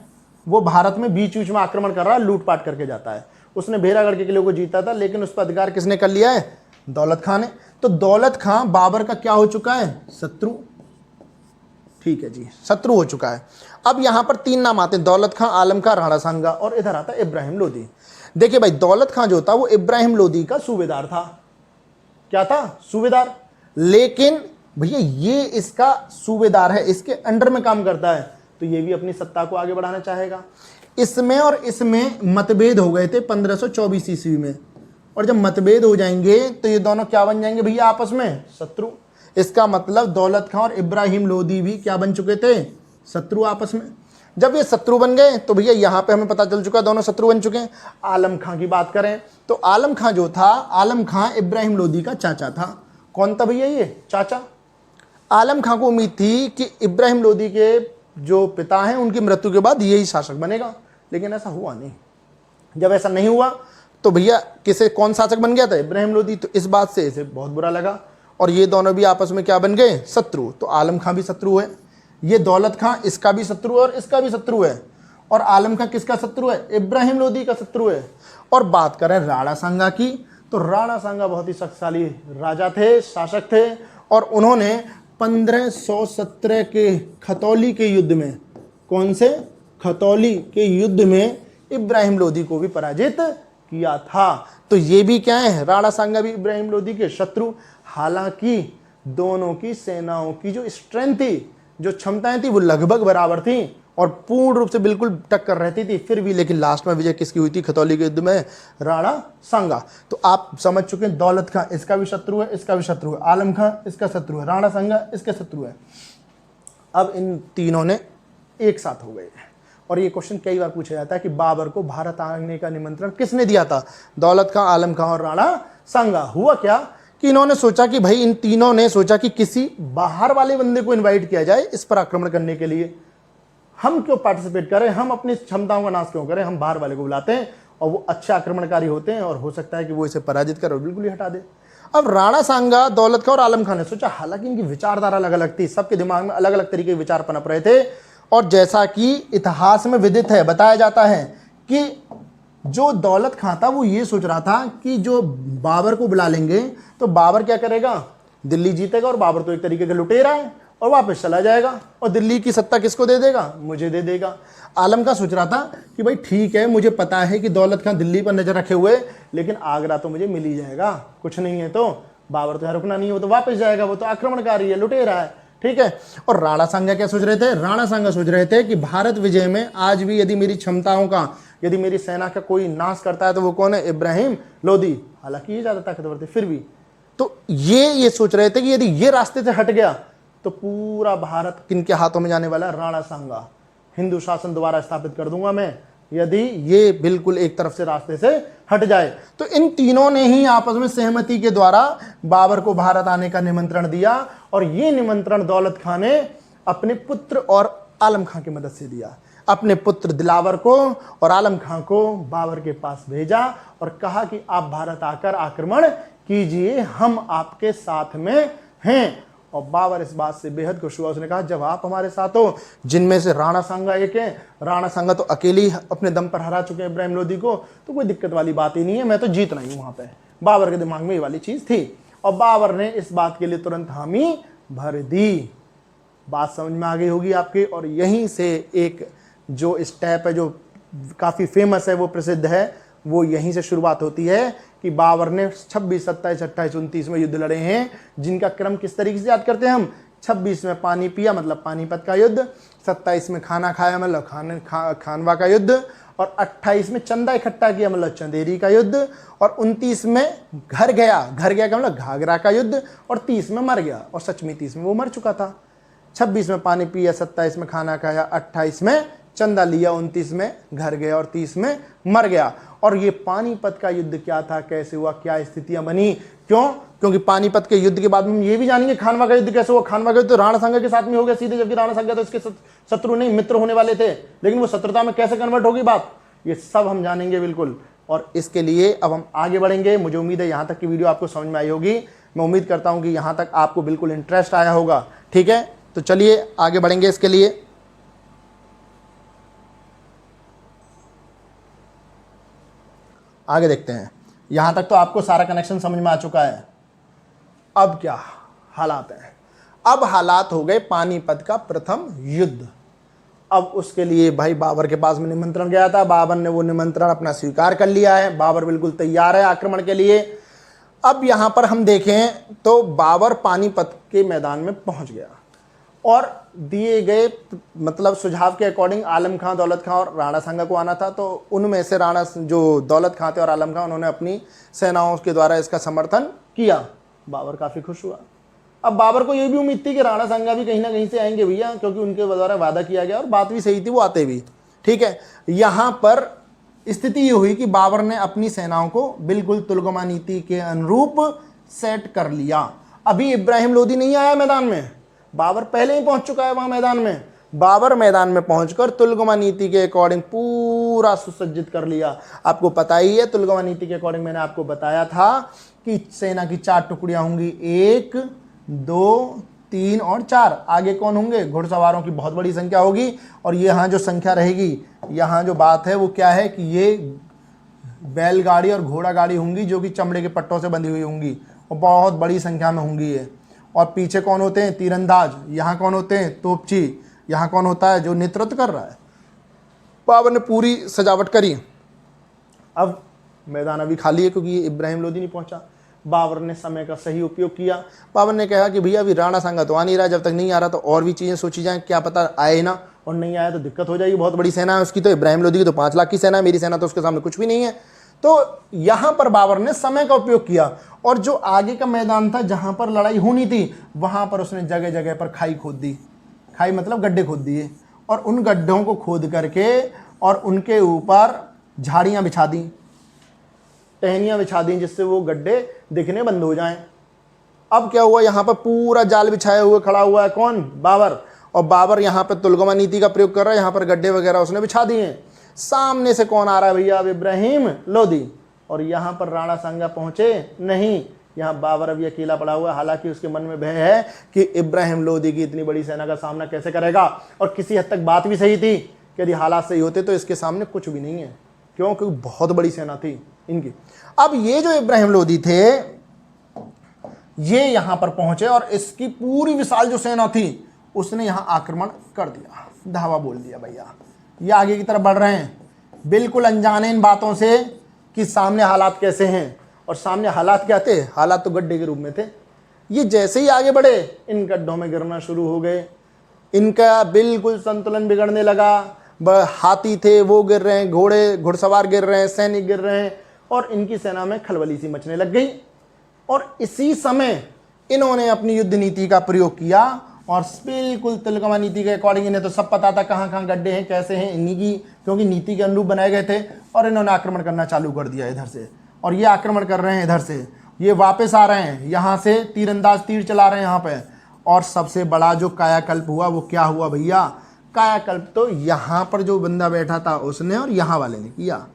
वो भारत में बीच बीच में आक्रमण कर रहा है, लूटपाट करके जाता है। उसने भेरागढ़ के किले को जीता था, लेकिन उस पर अधिकार किसने कर लिया है, दौलत खां ने। तो दौलत खां बाबर का क्या हो चुका है, शत्रु। ठीक है जी, शत्रु हो चुका है। अब यहां पर 3 नाम आते हैं, दौलत खां, आलम खां, राणा सांगा, और इधर आता है इब्राहिम लोदी। देखिए भाई, दौलत खां जो था वो इब्राहिम लोदी का सूबेदार था। क्या था, सूबेदार। लेकिन भैया ये इसका सूबेदार है, इसके अंडर में काम करता है, तो ये भी अपनी सत्ता को आगे बढ़ाना चाहेगा। इसमें और इसमें मतभेद हो गए थे 1524 ईस्वी में, और जब मतभेद हो जाएंगे तो ये दोनों क्या बन जाएंगे भैया, आपस में शत्रु। इसका मतलब दौलत खां और इब्राहिम लोदी भी क्या बन चुके थे, शत्रु आपस में। जब ये शत्रु बन गए तो भैया यहां पे हमें पता चल चुका दोनों शत्रु बन चुके हैं। आलम खां की बात करें तो आलम खां जो था, आलम खां इब्राहिम लोदी का चाचा था। कौन था भैया, ये चाचा। आलम खां को उम्मीद थी कि इब्राहिम लोदी के जो पिता हैं उनकी मृत्यु के बाद यही शासक बनेगा, लेकिन ऐसा हुआ नहीं। जब ऐसा नहीं हुआ तो भैया किसे, कौन शासक बन गया था, इब्राहिम लोदी। तो इस बात से इसे बहुत बुरा लगा और ये दोनों भी आपस में क्या बन गए, शत्रु। तो आलम खां भी शत्रु है, ये दौलत खां इसका भी शत्रु है और इसका भी शत्रु है। और आलम खां किसका शत्रु है, इब्राहिम लोदी का शत्रु है। और बात करें राणा सांगा की, तो राणा सांगा बहुत ही शक्तिशाली राजा थे, शासक थे, और उन्होंने 1517 के खतौली के युद्ध में, कौन से, खतौली के युद्ध में इब्राहिम लोदी को भी पराजित किया था। तो ये भी क्या है, राणा सांगा भी इब्राहिम लोदी के शत्रु। हालांकि दोनों की सेनाओं की जो स्ट्रेंथ थी, जो क्षमताएं थी, वो लगभग बराबर थी और पूर्ण रूप से बिल्कुल टक्कर रहती थी। फिर भी लेकिन लास्ट में विजय किसकी हुई थी, खतौली के युद्ध में, राणा सांगा। तो आप समझ चुके हैं, दौलत खां इसका भी शत्रु है, इसका भी शत्रु है, आलम खां इसका शत्रु है, राणा सांगा इसका शत्रु है। अब इन तीनों ने एक साथ हो गए। और ये क्वेश्चन कई बार पूछा जाता है कि बाबर को भारत आने का निमंत्रण किसने दिया था, दौलत खां, आलम खां और राणा सांगा। हुआ क्या कि इन्होंने सोचा कि भाई, इन तीनों ने सोचा कि किसी बाहर वाले बंदे को इनवाइट किया जाए इस पर आक्रमण करने के लिए। हम क्यों पार्टिसिपेट करें, हम अपनी क्षमताओं का नाश क्यों करें, हम बाहर वाले को बुलाते हैं और वो अच्छे आक्रमणकारी होते हैं और हो सकता है कि वो इसे पराजित कर और बिल्कुल ही हटा दे। अब राणा सांगा, दौलत खां और आलम खां ने सोचा, हालांकि इनकी विचारधारा अलग अलग थी, सबके दिमाग में अलग अलग तरीके के विचार पनप रहे थे। और जैसा कि इतिहास में विदित है, बताया जाता है कि जो दौलत खां था वो ये सोच रहा था कि जो बाबर को बुला लेंगे तो बाबर क्या करेगा, दिल्ली जीतेगा, और बाबर तो एक तरीके का लुटेरा है और वापस चला जाएगा और दिल्ली की सत्ता किसको दे देगा, मुझे दे देगा। आलम खां सोच रहा था कि भाई ठीक है, मुझे पता है कि दौलत खां दिल्ली पर नजर रखे हुए, लेकिन आगरा तो मुझे मिल ही जाएगा, कुछ नहीं है तो बाबर तो यहाँ रुकना नहीं है, वो तो वापस जाएगा, वो तो आक्रमणकारी है, लुटेरा है। ठीक है। और राणा सांगा क्या सोच रहे थे? राणा सांगा सोच रहे थे कि भारत विजय में आज भी यदि मेरी क्षमताओं का, यदि मेरी सेना का कोई नाश करता है तो वो कौन है? इब्राहिम लोदी। हालांकि ये ज्यादा ताकतवर थे फिर भी। तो ये सोच रहे थे कि यदि ये रास्ते से हट गया तो पूरा भारत किनके हाथों में जाने वाला है? राणा सांगा। हिंदू शासन दोबारा स्थापित कर दूंगा मैं यदि ये बिल्कुल एक तरफ से रास्ते से हट जाए। तो इन तीनों ने ही आपस में सहमति के द्वारा बाबर को भारत आने का निमंत्रण दिया, और ये निमंत्रण दौलत खां ने अपने पुत्र और आलम खां की मदद से दिया। अपने पुत्र दिलावर को और आलम खां को बाबर के पास भेजा और कहा कि आप भारत आकर आक्रमण कीजिए, हम आपके साथ में हैं। और बाबर इस बात से बेहद खुश हुआ। उसने कहा जब आप हमारे साथ हो, जिनमें से राणा सांगा एक है, राणा सांगा तो अकेले ही अपने दम पर हरा चुके हैं इब्राहिम लोदी को, तो कोई दिक्कत वाली बात ही नहीं है, मैं तो जीत रही हूं। वहां पे बाबर के दिमाग में ये वाली चीज थी, और बाबर ने इस बात के लिए तुरंत हामी भर दी। बात समझ में आ गई होगी आपकी। और यहीं से एक जो स्टेप है जो काफी फेमस है, वो प्रसिद्ध है, वो यहीं से शुरुआत होती है कि बाबर ने 26, 27, 28, 29 में युद्ध लड़े हैं, जिनका क्रम किस तरीके से याद करते हैं हम? 26 में पानी पिया मतलब पानीपत का युद्ध, 27 में खाना खाया मतलब खानवा का युद्ध, और 28 में चंदा इकट्ठा किया मतलब चंदेरी का युद्ध, और 29 में घर गया का मतलब घाघरा का युद्ध, और 30 में मर गया, और सच में 30 में वो मर चुका था। 26 में पानी पिया, 27 में खाना खाया, 28 में चंदा लिया, 29 में घर गया, और 30 में मर गया। और ये पानीपत का युद्ध क्या था, कैसे हुआ, क्या स्थितियां बनी, क्यों? क्योंकि पानीपत के युद्ध के बाद में हम ये भी जानेंगे खानवा का युद्ध कैसे हुआ। खानवा का युद्ध तो राणा सांगा के साथ में हो गया सीधे, जबकि राणा सांगा तो इसके शत्रु नहीं मित्र होने वाले थे, लेकिन वो शत्रुता में कैसे कन्वर्ट होगी बात, ये सब हम जानेंगे बिल्कुल। और इसके लिए अब हम आगे बढ़ेंगे। मुझे उम्मीद है यहाँ तक की वीडियो आपको समझ में आई होगी। मैं उम्मीद करता हूँ कि यहाँ तक आपको बिल्कुल इंटरेस्ट आया होगा। ठीक है, तो चलिए आगे बढ़ेंगे। इसके लिए आगे देखते हैं। यहां तक तो आपको सारा कनेक्शन समझ में आ चुका है। अब क्या हालात हैं? अब हालात हो गए पानीपत का प्रथम युद्ध। अब उसके लिए भाई बाबर के पास में निमंत्रण गया था, बाबर ने वो निमंत्रण अपना स्वीकार कर लिया है, बाबर बिल्कुल तैयार है आक्रमण के लिए। अब यहां पर हम देखें तो बाबर पानीपत के मैदान में पहुंच गया, और दिए गए मतलब सुझाव के अकॉर्डिंग आलम खां, दौलत खां और राणा सांगा को आना था। तो उनमें से राणा जो दौलत खां थे और आलम खां, उन्होंने अपनी सेनाओं के द्वारा इसका समर्थन किया। बाबर काफ़ी खुश हुआ। अब बाबर को ये भी उम्मीद थी कि राणा सांगा भी कहीं ना कहीं से आएंगे भैया, क्योंकि उनके द्वारा वादा किया गया और बात भी सही थी, वो आते भी। ठीक है, यहाँ पर स्थिति ये हुई कि बाबर ने अपनी सेनाओं को बिल्कुल तुलगमा नीति के अनुरूप सेट कर लिया। अभी इब्राहिम लोदी नहीं आया मैदान में, बाबर पहले ही पहुंच चुका है वहां मैदान में। बाबर मैदान में पहुंचकर तुलगमा नीति के अकॉर्डिंग पूरा सुसज्जित कर लिया। आपको पता ही है तुलगमा नीति के अकॉर्डिंग मैंने आपको बताया था कि सेना की 4 टुकड़ियां होंगी, 1, 2, 3 और 4। आगे कौन होंगे? घुड़सवारों की बहुत बड़ी संख्या होगी। और यहाँ जो संख्या रहेगी, यहाँ जो बात है वो क्या है कि ये बैलगाड़ी और घोड़ा गाड़ी होंगी, जो कि चमड़े के पट्टों से बंधी हुई होंगी, और बहुत बड़ी संख्या में होंगी ये। और पीछे कौन होते हैं? तीरंदाज। यहाँ कौन होते हैं? तोपची। यहाँ कौन होता है? जो नेतृत्व कर रहा है। बाबर ने पूरी सजावट करी। अब मैदान अभी खाली है क्योंकि इब्राहिम लोदी नहीं पहुंचा। बाबर ने समय का सही उपयोग किया। बाबर ने कहा कि भैया अभी राणा सांगा तो आ नहीं रहा, जब तक नहीं आ रहा तो और भी चीज़ें सोची जाएं, क्या पता आए ना, और नहीं आया तो दिक्कत हो जाएगी। बहुत बड़ी सेना है उसकी, तो इब्राहिम लोदी की तो 5 लाख की सेना है, मेरी सेना तो उसके सामने कुछ भी नहीं है। तो यहां पर बाबर ने समय का उपयोग किया, और जो आगे का मैदान था जहां पर लड़ाई होनी थी, वहां पर उसने जगह जगह पर खाई खोद दी। खाई मतलब गड्ढे खोद दिए, और उन गड्ढों को खोद करके और उनके ऊपर झाड़ियां बिछा दी, टहनियां बिछा दी, जिससे वो गड्ढे दिखने बंद हो जाएं। अब क्या हुआ? यहाँ पर पूरा जाल बिछाए हुए खड़ा हुआ है कौन? बाबर। और बाबर यहाँ पर तुलगमा नीति का प्रयोग कर रहा है, यहाँ पर गड्ढे वगैरह उसने बिछा दिए हैं। सामने से कौन आ रहा है भैया? अब इब्राहिम लोदी। और यहाँ पर राणा सांगा पहुंचे नहीं, यहाँ बाबर अभी अकेला पड़ा हुआ है। हालांकि उसके मन में भय है कि इब्राहिम लोदी की इतनी बड़ी सेना का सामना कैसे करेगा, और किसी हद तक बात भी सही थी कि यदि हालात सही होते तो इसके सामने कुछ भी नहीं है। क्यों? क्योंकि बहुत बड़ी सेना थी इनकी। अब ये जो इब्राहिम लोदी थे, ये यहां पर पहुंचे, और इसकी पूरी विशाल जो सेना थी उसने यहां आक्रमण कर दिया, धावा बोल दिया भैया। ये आगे की तरफ बढ़ रहे हैं, बिल्कुल अनजाने इन बातों से कि सामने हालात कैसे हैं। और सामने हालात क्या थे? हालात तो गड्ढे के रूप में थे। ये जैसे ही आगे बढ़े इन गड्ढों में गिरना शुरू हो गए, इनका बिल्कुल संतुलन बिगड़ने लगा। हाथी थे वो गिर रहे हैं, घोड़े घुड़सवार गिर रहे हैं, सैनिक गिर रहे हैं, और इनकी सेना में खलबली सी मचने लग गई। और इसी समय इन्होंने अपनी युद्ध नीति का प्रयोग किया, और बिल्कुल तिलकमा नीति के अकॉर्डिंग इन्हें तो सब पता था कहाँ कहाँ गड्ढे हैं, कैसे हैं इन्हीं की, क्योंकि नीति के अनुरूप बनाए गए थे। और इन्होंने आक्रमण करना चालू कर दिया इधर से, और ये आक्रमण कर रहे हैं इधर से, ये वापस आ रहे हैं यहाँ से, तीरंदाज तीर चला रहे हैं यहाँ पे। और सबसे बड़ा जो कायाकल्प हुआ वो क्या हुआ भैया, कायाकल्प तो यहाँ पर जो बंदा बैठा था उसने और यहाँ वाले ने किया।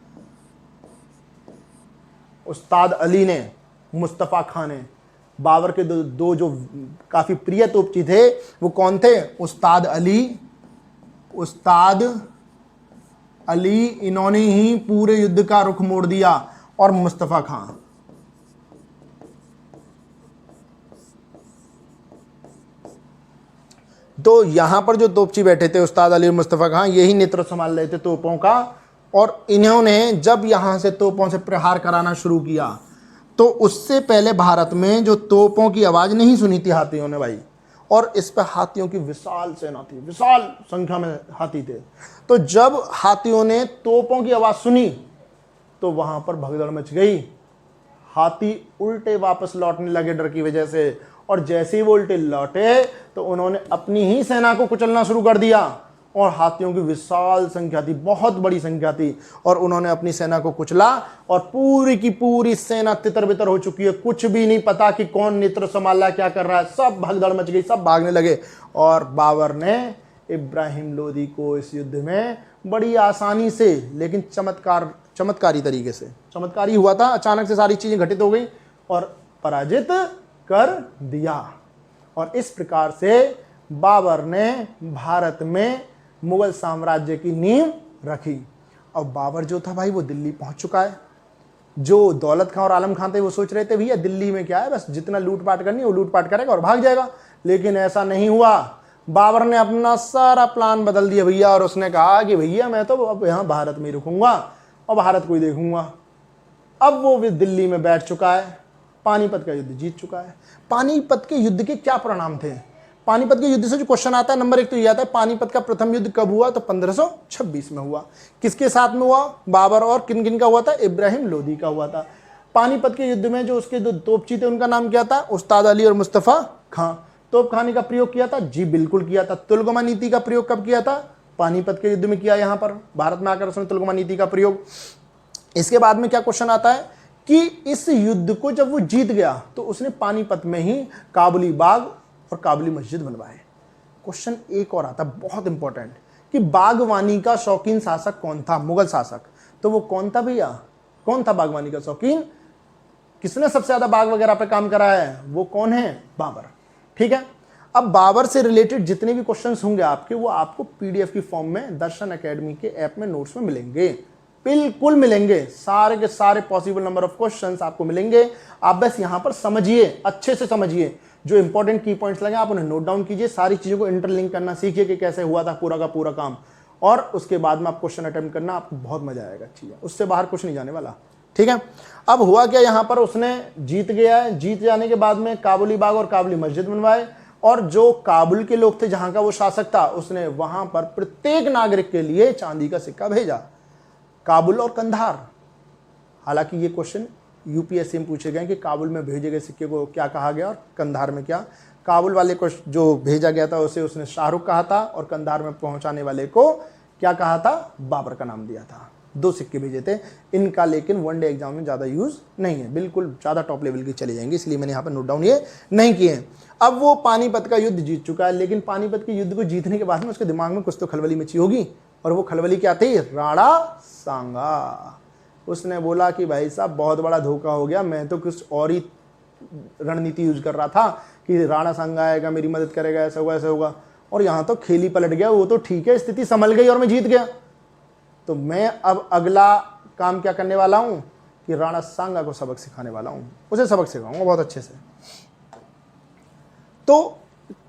उस्ताद अली ने, मुस्तफ़ा खान ने, बाबर के दो जो काफी प्रिय तोपची थे वो कौन थे, उस्ताद अली, इन्होंने ही पूरे युद्ध का रुख मोड़ दिया, और मुस्तफ़ा खान। तो यहां पर जो तोपची बैठे थे उस्ताद अली और मुस्तफ़ा खान, यही नेतृत्व संभाल रहे थे तोपों का। और इन्होंने जब यहां से तोपों से प्रहार कराना शुरू किया, तो उससे पहले भारत में जो तोपों की आवाज नहीं सुनी थी हाथियों ने भाई, और इस पर हाथियों की विशाल सेना थी, विशाल संख्या में हाथी थे। तो जब हाथियों ने तोपों की आवाज सुनी तो वहां पर भगदड़ मच गई, हाथी उल्टे वापस लौटने लगे डर की वजह से। और जैसे ही वो उल्टे लौटे तो उन्होंने अपनी ही सेना को कुचलना शुरू कर दिया, और हाथियों की विशाल संख्या थी, बहुत बड़ी संख्या थी, और उन्होंने अपनी सेना को कुचला, और पूरी की पूरी सेना तितर बितर हो चुकी है, कुछ भी नहीं पता कि कौन नेतृत्व संभाल रहा है, क्या कर रहा है, सब भगदड़ मच गई, सब भागने लगे। और बाबर ने इब्राहिम लोदी को इस युद्ध में बड़ी आसानी से, लेकिन चमत्कारी तरीके से, चमत्कारी हुआ था, अचानक से सारी चीजें घटित हो गई और पराजित कर दिया। और इस प्रकार से बाबर ने भारत में मुगल साम्राज्य की नींव रखी। अब बाबर जो था भाई वो दिल्ली पहुंच चुका है। जो दौलत खां और आलम खां थे वो सोच रहे थे भैया दिल्ली में क्या है, बस जितना लूटपाट करनी है वो लूटपाट करेगा और भाग जाएगा, लेकिन ऐसा नहीं हुआ। बाबर ने अपना सारा प्लान बदल दिया भैया, और उसने कहा कि भैया मैं तो अब यहाँ भारत में ही रुकूंगा और भारत को ही देखूंगा। अब वो भी दिल्ली में बैठ चुका है, पानीपत का युद्ध जीत चुका है। पानीपत के युद्ध के क्या परिणाम थे? पानीपत के युद्ध से जो क्वेश्चन आता है नंबर 1 तो ये आता है, पानीपत का प्रथम युद्ध कब हुआ? तो 1526 में हुआ। किसके साथ में हुआ? बाबर और किन किन का हुआ था? इब्राहिम लोदी का हुआ था। पानीपत के युद्ध में जो उसके दो तोपची थे उनका नाम क्या था? उस्ताद अली और मुस्तफ़ा खां। तोप खाने का प्रयोग किया था? जी बिल्कुल किया था। तुलगमा नीति का प्रयोग कब किया था? पानीपत के युद्ध में किया, यहां पर भारत में आकर उसने तुलगमा नीति का प्रयोग। इसके बाद में क्या क्वेश्चन आता है कि इस युद्ध को जब वो जीत गया तो उसने पानीपत में ही काबुली बाग और काबुली मस्जिद बनवाए। क्वेश्चन एक और आता बहुत इंपॉर्टेंट कि बागवानी का शौकीन शासक कौन था? मुगल शासक। तो वो कौन था भैया? कौन था बागवानी का शौकीन? किसने सबसे ज्यादा बाग वगैरह पे काम करा है? वो कौन है? बाबर। ठीक है। अब बाबर से रिलेटेड जितने भी क्वेश्चंस होंगे आपके, वो आपको पीडीएफ की फॉर्म में दर्शन एकेडमी के ऐप में नोट्स में मिलेंगे, बिल्कुल मिलेंगे। सारे के सारे पॉसिबल नंबर ऑफ क्वेश्चंस आपको मिलेंगे। आप बस यहां पर समझिए, अच्छे से समझिए, जो इंपॉर्टेंट की पॉइंट्स लगे आप उन्हें नोट डाउन कीजिए, सारी चीजों को इंटरलिंक करना सीखिए कि कैसे हुआ था पूरा का पूरा काम, और उसके बाद में आप क्वेश्चन अटेम्प्ट करना, आपको बहुत मजा आएगा। चीजें उससे बाहर कुछ नहीं जाने वाला। ठीक है। अब हुआ क्या, यहां पर उसने जीत गया है। जीत जाने के बाद में काबुली बाग और काबुली मस्जिद बनवाए, और जो काबुल के लोग थे जहां का वो शासक था, उसने वहां पर प्रत्येक नागरिक के लिए चांदी का सिक्का भेजा। काबुल और कंधार, हालांकि ये क्वेश्चन यूपीएससी में पूछे गए कि काबुल में भेजे गए सिक्के को क्या कहा गया और कंधार में क्या। काबुल वाले को जो भेजा गया था उसे उसने शाहरुख कहा था, और कंधार में पहुंचाने वाले को क्या कहा था? बाबर का नाम दिया था। 2 सिक्के भेजे थे इनका, लेकिन वनडे एग्जाम में ज़्यादा यूज़ नहीं है, बिल्कुल ज़्यादा टॉप लेवल की चले जाएंगे, इसलिए मैंने यहाँ पर नोट डाउन ये नहीं किए। अब वो पानीपत का युद्ध जीत चुका है, लेकिन पानीपत के युद्ध को जीतने के बाद में उसके दिमाग में कुछ तो खलबली मची होगी, और वो खलबली क्या थी? राणा सांगा। उसने बोला कि भाई साहब बहुत बड़ा धोखा हो गया, मैं तो कुछ और ही रणनीति यूज कर रहा था कि राणा सांगा आएगा मेरी मदद करेगा, ऐसा होगा ऐसा होगा, और यहाँ तो खेल ही पलट गया। वो तो ठीक है, स्थिति संभल गई और मैं जीत गया। तो मैं अब अगला काम क्या करने वाला हूं कि राणा सांगा को सबक सिखाने वाला हूं, उसे सबक सिखाऊंगा बहुत अच्छे से। तो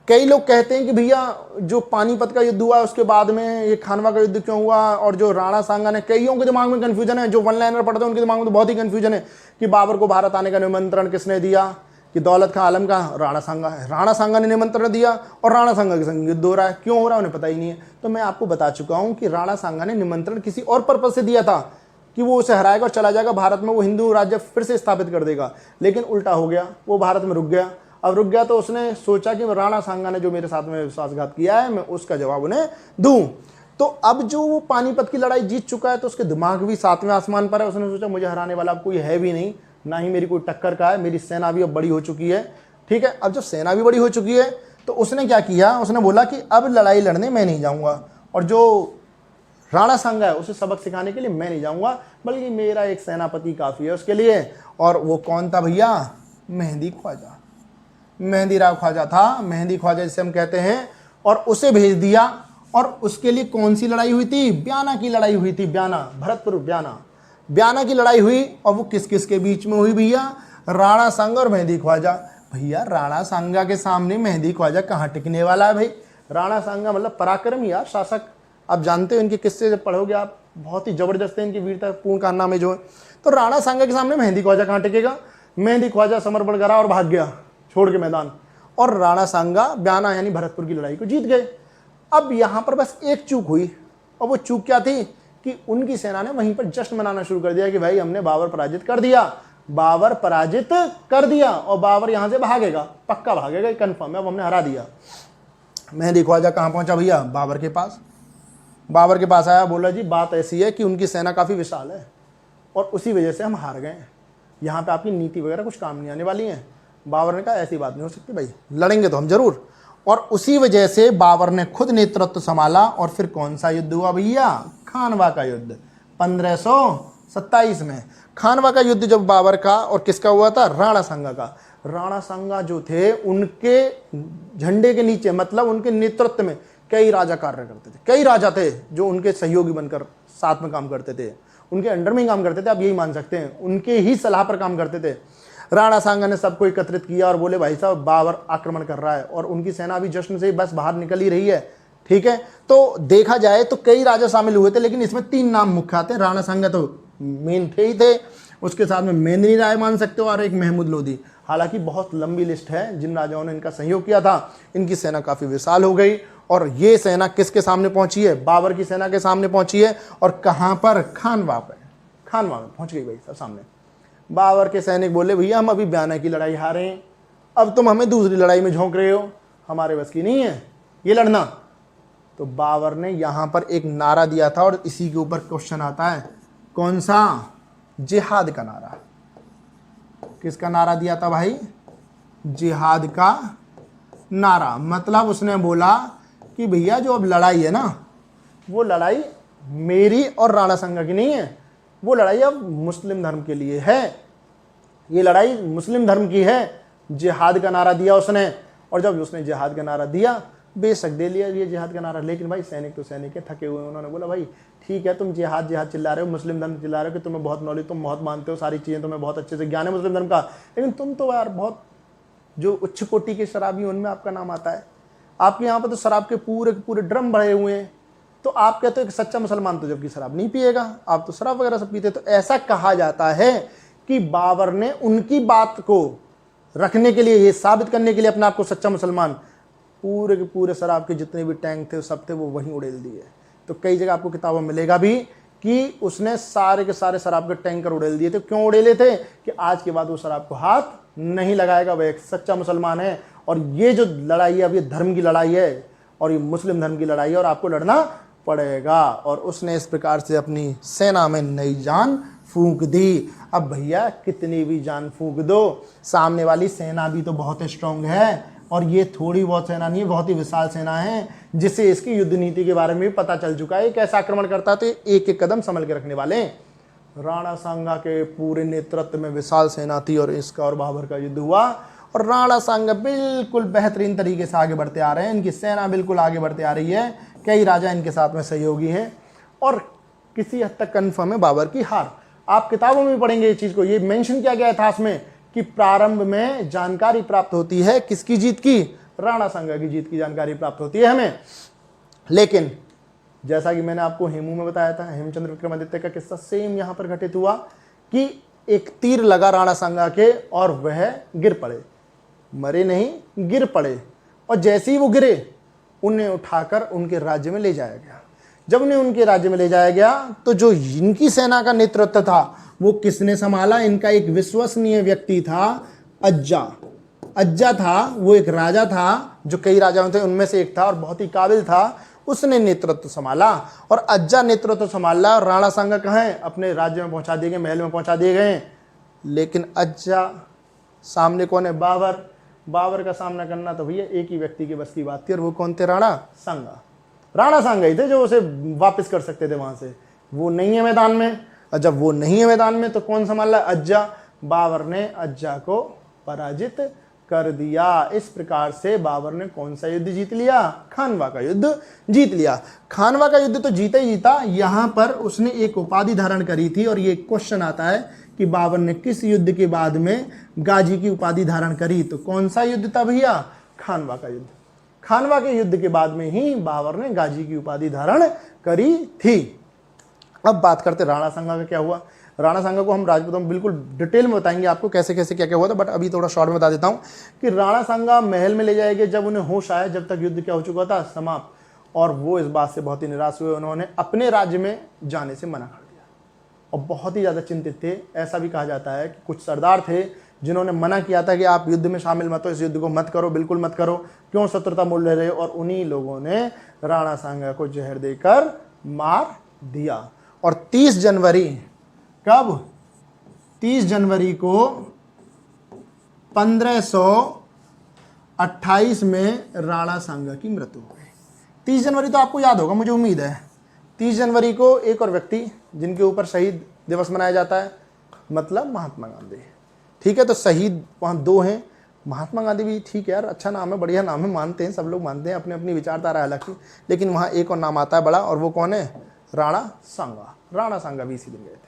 कई लोग कहते हैं कि भैया जो पानीपत का युद्ध हुआ उसके बाद में ये खानवा का युद्ध क्यों हुआ, और जो राणा सांगा ने, कईयों के दिमाग में कंफ्यूजन है, जो वन लाइनर पढ़ते हैं उनके दिमाग में तो बहुत ही कंफ्यूजन है कि बाबर को भारत आने का निमंत्रण किसने दिया, कि दौलत खां आलम का राणा सांगा है, राणा सांगा ने निमंत्रण दिया और राणा सांगा के संग युद्ध हो रहा है। क्यों हो रहा है उन्हें पता ही नहीं है। तो मैं आपको बता चुका हूं कि राणा सांगा ने निमंत्रण किसी और पर्पज से दिया था कि वो उसे हराएगा और चला जाएगा भारत में, वो हिंदू राज्य फिर से स्थापित कर देगा, लेकिन उल्टा हो गया, वो भारत में रुक गया। अब रुक गया तो उसने सोचा कि राणा सांगा ने जो मेरे साथ में विश्वासघात किया है मैं उसका जवाब उन्हें दूं। तो अब जो वो पानीपत की लड़ाई जीत चुका है तो उसके दिमाग भी सातवें आसमान पर है। उसने सोचा मुझे हराने वाला अब कोई है भी नहीं, ना ही मेरी कोई टक्कर का है, मेरी सेना भी अब बड़ी हो चुकी है। ठीक है, अब जब सेना भी बड़ी हो चुकी है तो उसने क्या किया, उसने बोला कि अब लड़ाई लड़ने मैं नहीं जाऊंगा और जो राणा सांगा है उसे सबक सिखाने के लिए मैं नहीं जाऊंगा, बल्कि मेरा एक सेनापति काफ़ी है उसके लिए। और वो कौन था भैया, मेहंदी ख्वाजा, मेहंदी राव ख्वाजा था, मेहंदी ख्वाजा जिसे हम कहते हैं। और उसे भेज दिया और उसके लिए कौन सी लड़ाई हुई थी, ब्याना की लड़ाई हुई थी, ब्याना, भरतपुर ब्याना, ब्याना की लड़ाई हुई। और वो किस किस के बीच में हुई भैया, राणा सांगा और मेहंदी ख्वाजा। भैया राणा सांगा के सामने मेहंदी ख्वाजा कहाँ टिकने वाला है भाई। राणा सांगा मतलब पराक्रमी यार शासक, आप जानते हो इनके किस्से जब पढ़ोगे आप, बहुत ही जबरदस्त है इनकी वीरता पूर्ण कारनामे जो है। तो राणा सांगा के सामने मेहंदी ख्वाजा कहाँ टिकेगा। मेहंदी ख्वाजा समर्पण करा और भाग गया छोड़ के मैदान, और राणा सांगा ब्याना यानी भरतपुर की लड़ाई को जीत गए। अब यहाँ पर बस एक चूक हुई, और वो चूक क्या थी कि उनकी सेना ने वहीं पर जश्न मनाना शुरू कर दिया कि भाई हमने बाबर पराजित कर दिया, बाबर पराजित कर दिया, और बाबर यहाँ से भागेगा, पक्का भागेगा, कंफर्म है, अब हमने हरा दिया। मेहंदी ख्वाजा कहाँ पहुंचा भैया, बाबर के पास। बाबर के पास आया, बोला जी बात ऐसी है कि उनकी सेना काफ़ी विशाल है और उसी वजह से हम हार गए, यहाँ पे आपकी नीति वगैरह कुछ काम नहीं आने वाली है। बाबर ने कहा ऐसी बात नहीं हो सकती भाई, लड़ेंगे तो हम जरूर। और उसी वजह से बाबर ने खुद नेतृत्व संभाला। और फिर कौन सा युद्ध हुआ भैया, खानवा का युद्ध 1527 में। खानवा का युद्ध जब बाबर का और किसका हुआ था, राणा सांगा का। राणा सांगा जो थे उनके झंडे के नीचे, मतलब उनके नेतृत्व में कई राजा कार्य करते थे, कई राजा थे जो उनके सहयोगी बनकर साथ में काम करते थे, उनके अंडर में ही काम करते थे, आप यही मान सकते हैं, उनके ही सलाह पर काम करते थे। राणा सांगा ने सबको एकत्रित किया और बोले भाई साहब बाबर आक्रमण कर रहा है, और उनकी सेना अभी जश्न से बस बाहर निकल ही रही है। ठीक है, तो देखा जाए तो कई राजा शामिल हुए थे, लेकिन इसमें 3 नाम मुख्य आते हैं। राणा सांगा तो मेन थे ही थे, उसके साथ में मेंदिनी राय मान सकते हो, और एक महमूद लोधी। हालांकि बहुत लंबी लिस्ट है जिन राजाओं ने इनका सहयोग किया था। इनकी सेना काफ़ी विशाल हो गई, और ये सेना किसके सामने पहुंची है, बाबर की सेना के सामने पहुंची है। और कहां पर, खानवा पर, खानवा में पहुंच गई भाई सब सामने। बाबर के सैनिक बोले भैया हम अभी ब्याना की लड़ाई हारे हैं, अब तुम हमें दूसरी लड़ाई में झोंक रहे हो, हमारे बस की नहीं है ये लड़ना। तो बाबर ने यहां पर एक नारा दिया था, और इसी के ऊपर क्वेश्चन आता है, कौन सा, जिहाद का नारा। किसका नारा दिया था भाई, जिहाद का नारा। मतलब उसने बोला कि भैया जो अब लड़ाई है ना, वो लड़ाई मेरी और राणा सांगा की नहीं है, वो लड़ाई अब मुस्लिम धर्म के लिए है, ये लड़ाई मुस्लिम धर्म की है। जिहाद का नारा दिया उसने, और जब उसने जिहाद का नारा दिया, बेशक दे लिया ये जिहाद का नारा, लेकिन भाई सैनिक तो सैनिक है, थके हुए। उन्होंने बोला भाई ठीक है तुम जिहाद जिहाद चिल्ला रहे हो, मुस्लिम धर्म चिल्ला रहे हो कि तुम्हें बहुत नॉलेज, तुम बहुत मानते हो सारी चीज़ें, तुम्हें बहुत अच्छे से ज्ञान है मुस्लिम धर्म का, लेकिन तुम तो यार बहुत जो उच्च कोटि के शराबी उनमें आपका नाम आता है, आपके यहाँ पर तो शराब के पूरे पूरे ड्रम भरे हुए हैं, तो आप कहते हो कि सच्चा मुसलमान तो जबकि शराब नहीं पिएगा, आप तो शराब वगैरह सब पीते। तो ऐसा कहा जाता है कि बाबर ने उनकी बात को रखने के लिए, ये साबित करने के लिए अपने आप को सच्चा मुसलमान, पूरे के पूरे शराब के जितने भी टैंक थे सब थे वो वहीं उड़ेल दिए। तो कई जगह आपको किताबों में मिलेगा भी कि उसने सारे के सारे शराब के टैंकर उड़ेल दिए थे। क्यों उड़ेले थे, कि आज के बाद वो शराब को हाथ नहीं लगाएगा, वह एक सच्चा मुसलमान है। और ये जो लड़ाई है अब ये धर्म की लड़ाई है, और ये मुस्लिम धर्म की लड़ाई है, और आपको लड़ना पड़ेगा। और उसने इस प्रकार से अपनी सेना में नई जान फूंक दी। अब भैया कितनी भी जान फूंक दो, सामने वाली सेना भी तो बहुत स्ट्रांग है, और ये थोड़ी बहुत सेना नहीं है, बहुत ही विशाल सेना है, जिसे इसकी युद्ध नीति के बारे में भी पता चल चुका है, कैसा आक्रमण करता है, तो एक एक कदम संभल के रखने वाले। राणा सांगा के पूरे नेतृत्व में विशाल सेना थी, और इसका और बाबर का युद्ध हुआ, और राणा सांगा बिल्कुल बेहतरीन तरीके से आगे बढ़ते आ रहे हैं, इनकी सेना बिल्कुल आगे बढ़ते आ रही है, कई राजा इनके साथ में सहयोगी हैं, और किसी हद तक कन्फर्म है बाबर की हार। आप किताबों में भी पढ़ेंगे इस चीज़ को, ये मेंशन किया गया इतिहास में कि प्रारंभ में जानकारी प्राप्त होती है किसकी जीत की, राणा सांगा की जीत की जानकारी प्राप्त होती है हमें। लेकिन जैसा कि मैंने आपको हेमू में बताया था, हेमचंद्र विक्रमादित्य का किस्सा सेम यहां पर घटित हुआ कि एक तीर लगा राणा सांगा के और वह गिर पड़े। मरे नहीं, गिर पड़े, और जैसे ही वो गिरे उन्हें उठाकर उनके राज्य में ले जाया गया। जब उन्हें उनके राज्य में ले जाया गया तो जो इनकी सेना का नेतृत्व था वो किसने संभाला? इनका एक विश्वसनीय व्यक्ति था, अज्जा। अज्जा था, वो एक राजा था जो कई राजाओं थे उनमें से एक था और बहुत ही काबिल था। उसने नेतृत्व संभाला और अज्जा नेतृत्व संभाला। और राणा सांगा कहाँ है? अपने राज्य में पहुंचा दिए गए, महल में पहुंचा दिए गए। लेकिन अज्जा सामने कौन है? बाबर। बाबर का सामना करना तो भैया एक ही व्यक्ति के बस की बात थी, और वो कौन थे? राणा सांगा। राणा सांगा ही थे जो उसे वापस कर सकते थे वहां से। वो नहीं है मैदान में, और जब वो नहीं है मैदान में तो कौन संभाला? अज्जा। बाबर ने अज्जा को पराजित कर दिया। इस प्रकार से बाबर ने कौन सा युद्ध जीत लिया? खानवा का युद्ध जीत लिया। खानवा का युद्ध तो जीता ही जीता, यहां पर उसने एक उपाधि धारण करी थी, और ये क्वेश्चन आता है कि बाबर ने किस युद्ध के बाद में गाजी की उपाधि धारण करी? तो कौन सा युद्ध था भैया? खानवा का युद्ध। खानवा के युद्ध के बाद में ही बाबर ने गाजी की उपाधि धारण करी थी। अब बात करते राणा सांगा का क्या हुआ। राणा सांगा को हम राजपूतों में बिल्कुल डिटेल में बताएंगे आपको कैसे कैसे क्या क्या हुआ था, बट अभी थोड़ा शॉर्ट में बता देता हूँ कि राणा सांगा महल में ले जाएंगे जब उन्हें होश आया, जब तक युद्ध क्या हो चुका था? समाप्त। और वो इस बात से बहुत ही निराश हुए, उन्होंने अपने राज्य में जाने से मना कर दिया और बहुत ही ज़्यादा चिंतित थे। ऐसा भी कहा जाता है कि कुछ सरदार थे जिन्होंने मना किया था कि आप युद्ध में शामिल मत हो, इस युद्ध को मत करो, बिल्कुल मत करो, क्यों शत्रुता मोल ले रहे हो। और उन्हीं लोगों ने राणा सांगा को जहर देकर मार दिया। और 30 जनवरी, कब? 30 जनवरी को 1528 में राणा सांगा की मृत्यु हो गई। 30 जनवरी तो आपको याद होगा, मुझे उम्मीद है। 30 जनवरी को एक और व्यक्ति जिनके ऊपर शहीद दिवस मनाया जाता है, मतलब महात्मा गांधी। ठीक है, तो शहीद वहाँ 2 हैं। महात्मा गांधी भी ठीक है यार, अच्छा नाम है, बढ़िया नाम है, मानते हैं, सब लोग मानते हैं, अपनी अपनी विचारधारा अलग की। लेकिन वहाँ एक और नाम आता है बड़ा, और वो कौन है? राणा सांगा। राणा सांगा भी इसी दिन गए थे।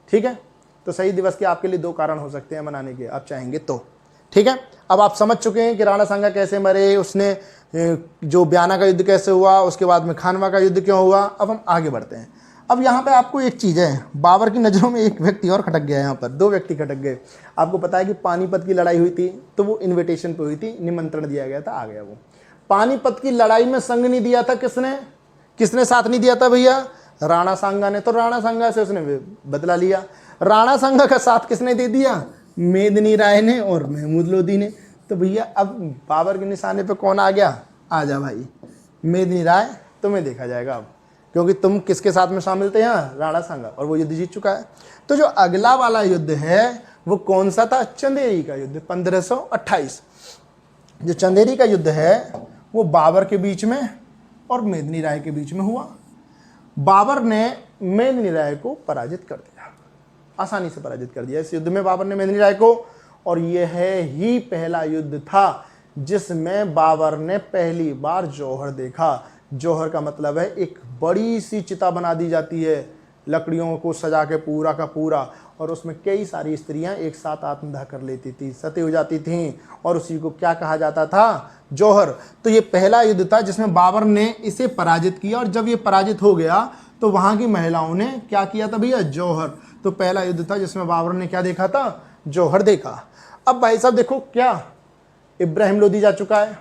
ठीक है, तो शहीद दिवस के आपके लिए 2 कारण हो सकते हैं मनाने के, आप चाहेंगे तो। ठीक है, अब आप समझ चुके हैं कि राणा सांगा कैसे मरे, उसने जो ब्याना का युद्ध कैसे हुआ, उसके बाद में खानवा का युद्ध क्यों हुआ। अब हम आगे बढ़ते हैं। अब यहाँ पे आपको एक चीज़ है, बाबर की नज़रों में एक व्यक्ति और खटक गया। यहाँ पर 2 व्यक्ति खटक गए। आपको पता है कि पानीपत की लड़ाई हुई थी, तो वो इन्विटेशन पे हुई थी, निमंत्रण दिया गया था, आ गया वो। पानीपत की लड़ाई में संग नहीं दिया था किसने? किसने साथ नहीं दिया था भैया? राणा सांगा ने। तो राणा सांगा से उसने बदला लिया। राणा सांगा का साथ किसने दे दिया? मेदिनी राय ने और महमूद लोदी ने। तो भैया अब बाबर के निशाने पे कौन आ गया? आ जा भाई, मेदिनी राय, तुम्हें देखा जाएगा अब, क्योंकि तुम किसके साथ में शामिल थे? यहाँ राणा सांगा, और वो युद्ध जीत चुका है। तो जो अगला वाला युद्ध है वो कौन सा था? चंदेरी का युद्ध, 1528। जो चंदेरी का युद्ध है वो बाबर के बीच में और मेदिनी राय के बीच में हुआ। बाबर ने मेदिनी राय को पराजित कर दिया, आसानी से पराजित कर दिया इस युद्ध में बाबर ने मेदिनी राय को। और यह ही पहला युद्ध था जिसमें बाबर ने पहली बार जौहर देखा। जौहर का मतलब है एक बड़ी सी चिता बना दी जाती है, लकड़ियों को सजा के पूरा का पूरा, और उसमें कई सारी स्त्रियां एक साथ आत्मदाह कर लेती थी, सती हो जाती थीं, और उसी को क्या कहा जाता था? जौहर। तो ये पहला युद्ध था जिसमें बाबर ने इसे पराजित किया, और जब ये पराजित हो गया तो वहां की महिलाओं ने क्या किया था भैया? जौहर। तो पहला युद्ध था जिसमें बाबर ने क्या देखा था? जौहर देखा। अब भाई साहब देखो, क्या इब्राहिम लोदी जा चुका है,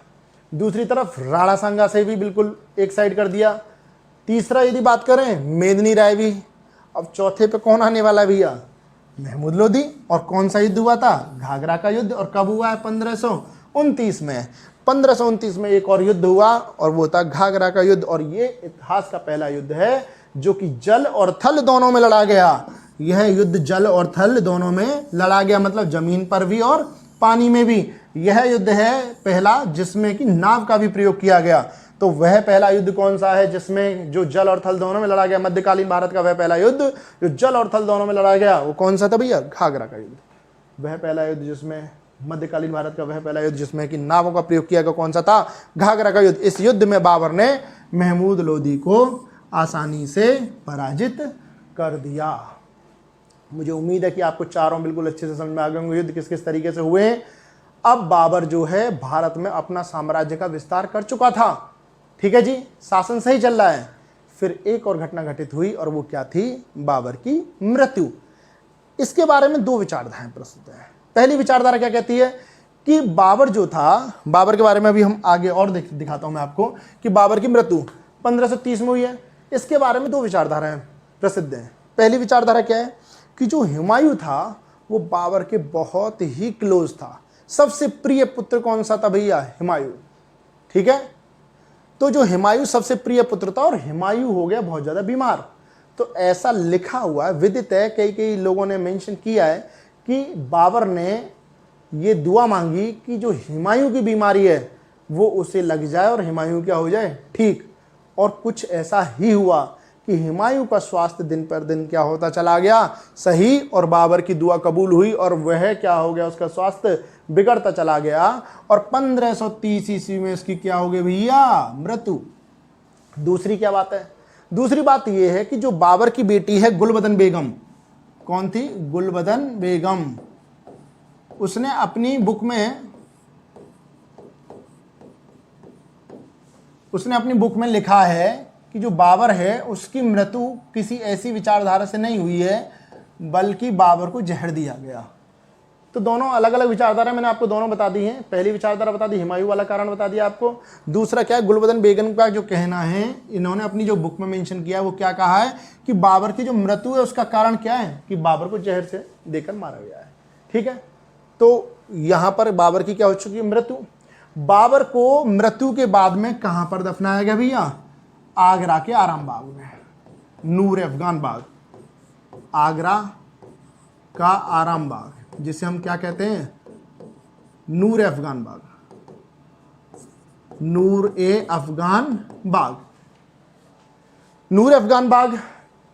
दूसरी तरफ राणा सांगा से भी बिल्कुल एक साइड कर दिया, तीसरा यदि बात करें मेदिनी राय भी। अब चौथे पे कौन आने वाला है भैया? महमूद लोदी। और कौन सा युद्ध हुआ था? घाघरा का युद्ध। और कब हुआ है? 1529 में। 1529 में एक और युद्ध हुआ, और वो था घाघरा का युद्ध। और ये इतिहास का पहला युद्ध है जो कि जल और थल दोनों में लड़ा गया। यह युद्ध जल और थल दोनों में लड़ा गया, मतलब जमीन पर भी और पानी में भी। यह युद्ध है पहला जिसमें कि नाव का भी प्रयोग किया गया। तो वह पहला युद्ध कौन सा है जिसमें जो जल और थल दोनों में लड़ा गया? मध्यकालीन भारत का वह पहला युद्ध जो जल और थल दोनों में लड़ा गया, वो कौन सा था भैया? घाघरा का युद्ध। वह पहला युद्ध जिसमें मध्यकालीन भारत का वह पहला युद्ध जिसमें कि नावों का प्रयोग किया गया, कौन सा था? घाघरा का युद्ध। इस युद्ध में बाबर ने महमूद लोदी को आसानी से पराजित कर दिया। मुझे उम्मीद है कि आपको चारों बिल्कुल अच्छे से समझ में आ गए होंगे युद्ध किस किस तरीके से हुए। अब बाबर जो है भारत में अपना साम्राज्य का विस्तार कर चुका था। ठीक है जी, शासन सही चल रहा है। फिर एक और घटना घटित हुई, और वो क्या थी? बाबर की मृत्यु। इसके बारे में 2 विचारधाराएं प्रस्तुत हैं। पहली विचारधारा क्या कहती है कि बाबर जो था, बाबर के बारे में अभी हम आगे और दिखाता हूं मैं आपको कि बाबर की मृत्यु 1530 में हुई है। इसके बारे में दो विचारधाराएं प्रसिद्ध हैं। पहली विचारधारा क्या है कि जो हुमायूं था वो बाबर के बहुत ही क्लोज था। सबसे प्रिय पुत्र कौन सा था भैया? हुमायूं। ठीक है, तो जो हुमायूं सबसे प्रिय पुत्र था और हुमायूं हो गया बहुत ज्यादा बीमार। तो ऐसा लिखा हुआ है, विदित है, कई कई लोगों ने मेंशन किया है कि बाबर ने ये दुआ मांगी कि जो हुमायूं की बीमारी है वो उसे लग जाए और हुमायूं क्या हो जाए? ठीक। और कुछ ऐसा ही हुआ कि हुमायूं का स्वास्थ्य दिन पर दिन क्या होता चला गया? सही। और बाबर की दुआ कबूल हुई और वह क्या हो गया? उसका स्वास्थ्य बिगड़ता चला गया और 1530 ईस्वी में इसकी क्या हो गई भैया? मृत्यु। दूसरी क्या बात है? दूसरी बात यह है कि जो बाबर की बेटी है गुलबदन बेगम, कौन थी? गुलबदन बेगम। उसने अपनी बुक में लिखा है कि जो बाबर है उसकी मृत्यु किसी ऐसी विचारधारा से नहीं हुई है बल्कि बाबर को जहर दिया गया। तो दोनों अलग अलग विचारधारा मैंने आपको दोनों बता दी हैं। पहली विचारधारा बता दी, हुमायूं वाला कारण बता दिया आपको। दूसरा क्या है? गुलबदन बेगम का जो कहना है, इन्होंने अपनी जो बुक में मेंशन किया है वो क्या कहा है कि बाबर की जो मृत्यु है उसका कारण क्या है? कि बाबर को जहर से देकर मारा गया है। ठीक है, तो यहां पर बाबर की क्या हो चुकी है? मृत्यु। बाबर को मृत्यु के बाद में कहां पर दफनाया गया भैया? आगरा के आराम बाग में, नूर अफगान बाग। आगरा का आराम बाग जिसे हम क्या कहते हैं? नूर अफगान बाग। नूर ए अफगान बाग। नूर अफगान बाग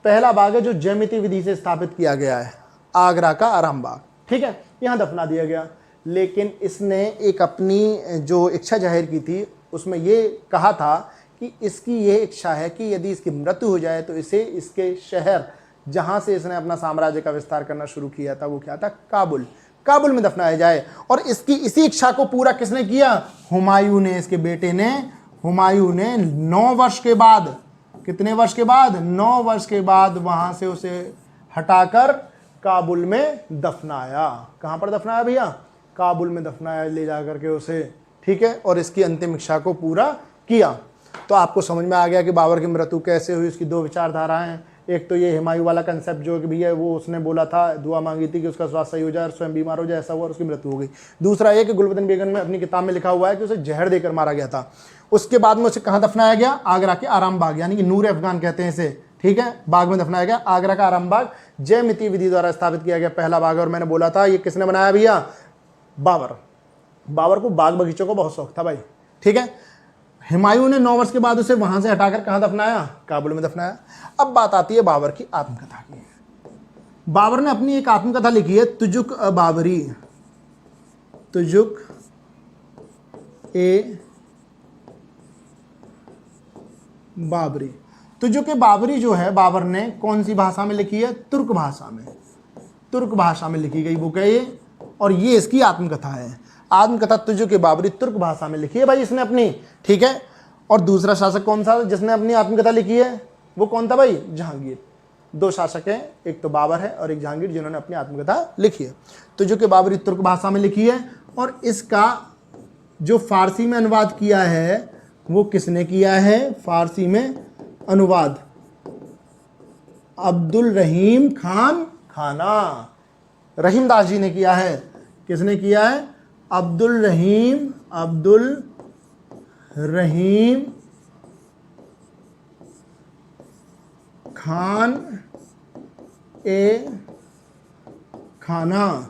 पहला बाग है जो ज्यामिति विधि से स्थापित किया गया है, आगरा का आराम बाग। ठीक है, यहां दफना दिया गया। लेकिन इसने एक अपनी जो इच्छा जाहिर की थी उसमें यह कहा था कि इसकी यह इच्छा है कि यदि इसकी मृत्यु हो जाए तो इसे इसके शहर जहां से इसने अपना साम्राज्य का विस्तार करना शुरू किया था, वो क्या था? काबुल। काबुल में दफनाया जाए। और इसकी इसी इच्छा को पूरा किसने किया? हुमायूं ने, इसके बेटे ने। हुमायूं ने 9 वर्ष के बाद, कितने वर्ष के बाद? 9 वर्ष के बाद वहां से उसे हटाकर काबुल में दफनाया। कहां पर दफनाया भैया? काबुल में दफनाया, ले जाकर के उसे। ठीक है, और इसकी अंतिम इच्छा को पूरा किया। तो आपको समझ में आ गया कि बाबर की मृत्यु कैसे हुई। उसकी दो विचारधाराएं हैं। एक तो ये हुमायूं वाला कंसेप्ट जो कि भैया वो उसने बोला था, दुआ मांगी थी कि उसका स्वास्थ्य सही हो जाए और स्वयं बीमार हो जाए, ऐसा हुआ और उसकी मृत्यु हो गई। दूसरा ये कि गुलबदन बेगम में अपनी किताब में लिखा हुआ है कि उसे जहर देकर मारा गया था। उसके बाद में उसे कहाँ दफनाया गया? आगरा के आराम बाग, यानी कि नूर अफगान कहते हैं इसे। ठीक है, बाग में दफनाया गया। आगरा का आराम बाग ज्यामिति विधि द्वारा स्थापित किया गया पहला बाग। और मैंने बोला था ये किसने बनाया भैया? बाबर। बाबर को बाग बगीचों का बहुत शौक था भाई। ठीक है, हुमायूं ने 9 वर्ष के बाद उसे वहां से हटाकर कहां दफनाया? काबुल में दफनाया। अब बात आती है बाबर की आत्मकथा की। बाबर ने अपनी एक आत्मकथा लिखी है, तुजुक अ बाबरी। तुजुक ए बाबरी। तुजुक ए बाबरी जो है बाबर ने कौन सी भाषा में लिखी है? तुर्क भाषा में। तुर्क भाषा में लिखी गई बुक है ये, और ये इसकी आत्मकथा है। आत्मकथा तुजुक ए बाबरी तुर्क भाषा में लिखी है भाई इसने अपनी। ठीक है, और दूसरा शासक कौन सा जिसने अपनी आत्मकथा लिखी है? वो कौन था भाई? जहांगीर। 2 शासक हैं, एक तो बाबर है और एक जहांगीर, जिन्होंने अपनी आत्मकथा लिखी है। तुजुक ए बाबरी तुर्क भाषा में लिखी है। और इसका जो फारसी में अनुवाद किया है वो किसने किया है? फारसी में अनुवाद अब्दुल रहीम खान खाना, रहीम दास जी ने किया है। किसने किया है? अब्दुल रहीम खान ए खाना।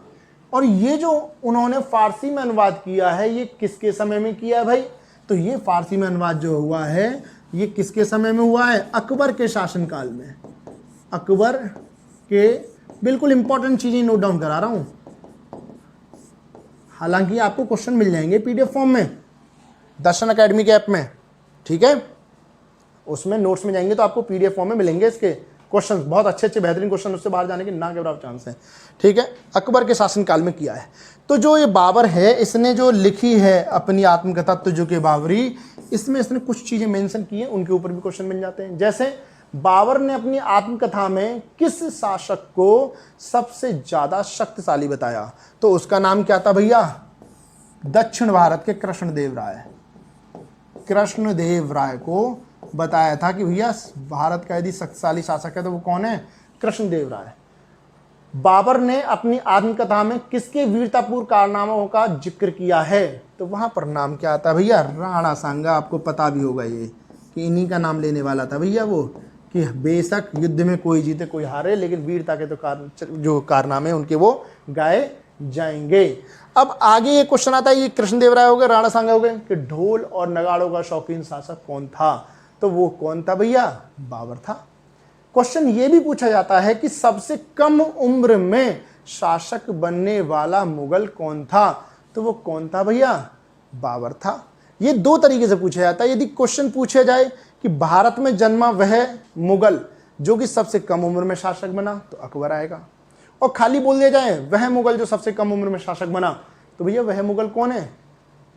और ये जो उन्होंने फारसी में अनुवाद किया है ये किसके समय में किया है भाई? तो ये फारसी में अनुवाद जो हुआ है ये किसके समय में हुआ है? अकबर के शासनकाल में। अकबर के, बिल्कुल इंपॉर्टेंट चीजें नोट डाउन करा रहा हूं। हालांकि आपको क्वेश्चन मिल जाएंगे पीडीएफ फॉर्म में दर्शन एकेडमी के ऐप में। ठीक है, उसमें नोट्स में जाएंगे तो आपको पीडीएफ फॉर्म में मिलेंगे इसके क्वेश्चन, बहुत अच्छे अच्छे बेहतरीन क्वेश्चन, उससे बाहर जाने के ना के बराबर चांस है। ठीक है, अकबर के शासनकाल में किया है। तो जो ये बाबर है इसने जो लिखी है अपनी आत्मकथा तुजुक ए बाबरी, इसमें इसने कुछ चीजें मेंशन की हैं, उनके ऊपर भी क्वेश्चन मिल जाते हैं। जैसे बाबर ने अपनी आत्मकथा में किस शासक को सबसे ज्यादा शक्तिशाली बताया? तो उसका नाम क्या था भैया? दक्षिण भारत के कृष्णदेव राय को बताया था कि भैया भारत का यदि शक्तिशाली शासक है तो वो कौन है? कृष्णदेव राय। बाबर ने अपनी आत्मकथा में किसके वीरतापूर्ण कारनामों का जिक्र किया है? तो वहां पर नाम क्या आता है भैया? राणा सांगा। आपको पता भी होगा ये कि इन्हीं का नाम लेने वाला था भैया वो, कि बेशक युद्ध में कोई जीते कोई हारे, लेकिन वीरता के तो जो कारनामे उनके वो गाए जाएंगे। अब आगे ये क्वेश्चन आता है, ये कृष्णदेव राय हो गए, राणा सांगा हो गए, कि ढोल और नगाड़ों का शौकीन शासक कौन था? तो वो कौन था भैया? बाबर था। क्वेश्चन ये भी पूछा जाता है कि सबसे कम उम्र में शासक बनने वाला मुगल कौन था? तो वो कौन था भैया? बाबर था। ये दो तरीके से पूछा जाता है। यदि क्वेश्चन पूछा जाए कि भारत में जन्मा वह मुगल जो कि सबसे कम उम्र में शासक बना, तो अकबर आएगा। और खाली बोल दिया जाए वह मुगल जो सबसे कम उम्र में शासक बना, तो भैया वह मुगल कौन है?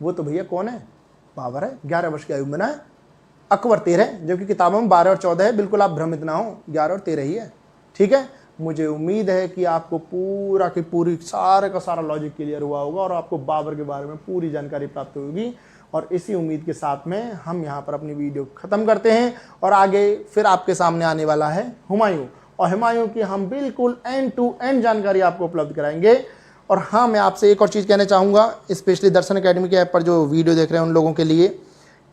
वो तो भैया कौन है? बाबर है। 11 वर्ष की आयु में बना है। अकबर 13, जबकि किताबों में 12 और 14 है। बिल्कुल आप भ्रमित ना हो, 11 और 13 ही है। ठीक है। मुझे उम्मीद है कि आपको पूरा की पूरी सारे का सारा लॉजिक क्लियर हुआ होगा और आपको बाबर के बारे में पूरी जानकारी प्राप्त होगी। और इसी उम्मीद के साथ में हम यहाँ पर अपनी वीडियो खत्म करते हैं और आगे फिर आपके सामने आने वाला है हुमायूं, और हुमायूं की हम बिल्कुल एंड टू एंड जानकारी आपको उपलब्ध कराएंगे। और हाँ, मैं आपसे एक और चीज़ कहना चाहूँगा, स्पेशली दर्शन एकेडमी के ऐप पर जो वीडियो देख रहे हैं उन लोगों के लिए,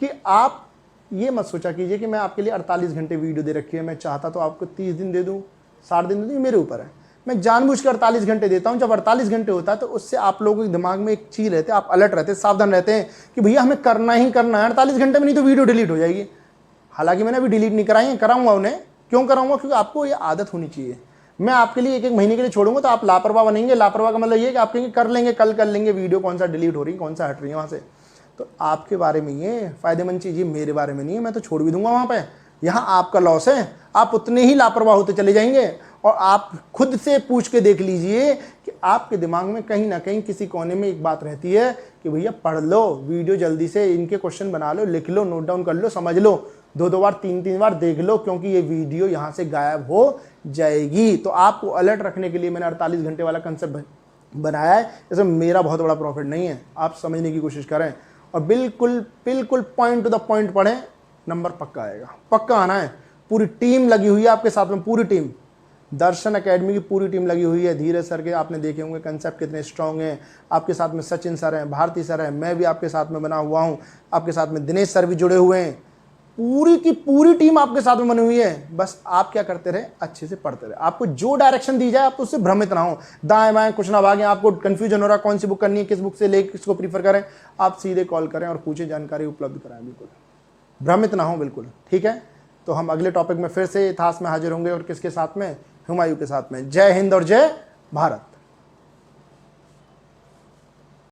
कि आप ये मत सोचा कीजिए कि मैं आपके लिए 48 घंटे वीडियो दे रखी है, मैं चाहता तो आपको 30 दिन दे दूँ, 60 दिन दे दूँ, मेरे ऊपर है। मैं जानबूझकर 48 घंटे देता हूं। जब 48 घंटे होता है तो उससे आप लोगों के दिमाग में एक चीज रहती है, आप अलर्ट रहते हैं, सावधान रहते हैं कि भैया हमें करना ही करना है 48 घंटे में, नहीं तो वीडियो डिलीट हो जाएगी। हालांकि मैंने अभी डिलीट नहीं कराई है, कराऊंगा उन्हें। क्यों कराऊंगा? क्योंकि आपको ये आदत होनी चाहिए। मैं आपके लिए एक महीने के लिए छोड़ूंगा तो आप लापरवाह बनेंगे। लापरवाह का मतलब ये कि आप कहेंगे कर लेंगे, कल कर लेंगे, वीडियो कौन सा डिलीट हो रही है, कौन सा हट रही है वहां से। तो आपके बारे में ये फायदेमंद चीज, ये मेरे बारे में नहीं है। मैं तो छोड़ भी दूंगा वहां पर, यहाँ आपका लॉस है। आप उतने ही लापरवाह होते चले जाएंगे। और आप खुद से पूछ के देख लीजिए कि आपके दिमाग में कहीं ना कहीं किसी कोने में एक बात रहती है कि भैया पढ़ लो, वीडियो जल्दी से इनके क्वेश्चन बना लो, लिख लो, नोट डाउन कर लो, समझ लो, 2-2 बार 3-3 बार देख लो, क्योंकि ये वीडियो यहाँ से गायब हो जाएगी। तो आपको अलर्ट रखने के लिए मैंने 48 घंटे वाला कंसेप्ट बनाया है। इसमें मेरा बहुत बड़ा प्रॉफिट नहीं है, आप समझने की कोशिश करें और बिल्कुल बिल्कुल पॉइंट टू द पॉइंट पढ़ें, नंबर पक्का आएगा, पक्का आना है। पूरी टीम लगी हुई है आपके साथ में, पूरी टीम, दर्शन एकेडमी की पूरी टीम लगी हुई है। धीरज सर के आपने देखे होंगे कंसेप्ट कितने स्ट्रांग हैं। आपके साथ में सचिन सर हैं, भारती सर हैं, मैं भी आपके साथ में बना हुआ हूं, आपके साथ में दिनेश सर भी जुड़े हुए हैं। पूरी की पूरी टीम आपके साथ में बनी हुई है। बस आप क्या करते रहे, अच्छे से पढ़ते रहे। आपको जो डायरेक्शन दी जाए आप उससे भ्रमित ना हो, दाएं बाएं कुछ ना भागें। आपको कंफ्यूजन हो रहा कौन सी बुक करनी है, किस बुक से ले, किसको प्रीफर करें, आप सीधे कॉल करें और पूछे, जानकारी उपलब्ध कराएं। बिल्कुल भ्रमित ना हो, बिल्कुल। ठीक है। तो हम अगले टॉपिक में फिर से इतिहास में हाजिर होंगे, और किसके साथ में? हुमायूं के साथ में। जय हिंद और जय भारत।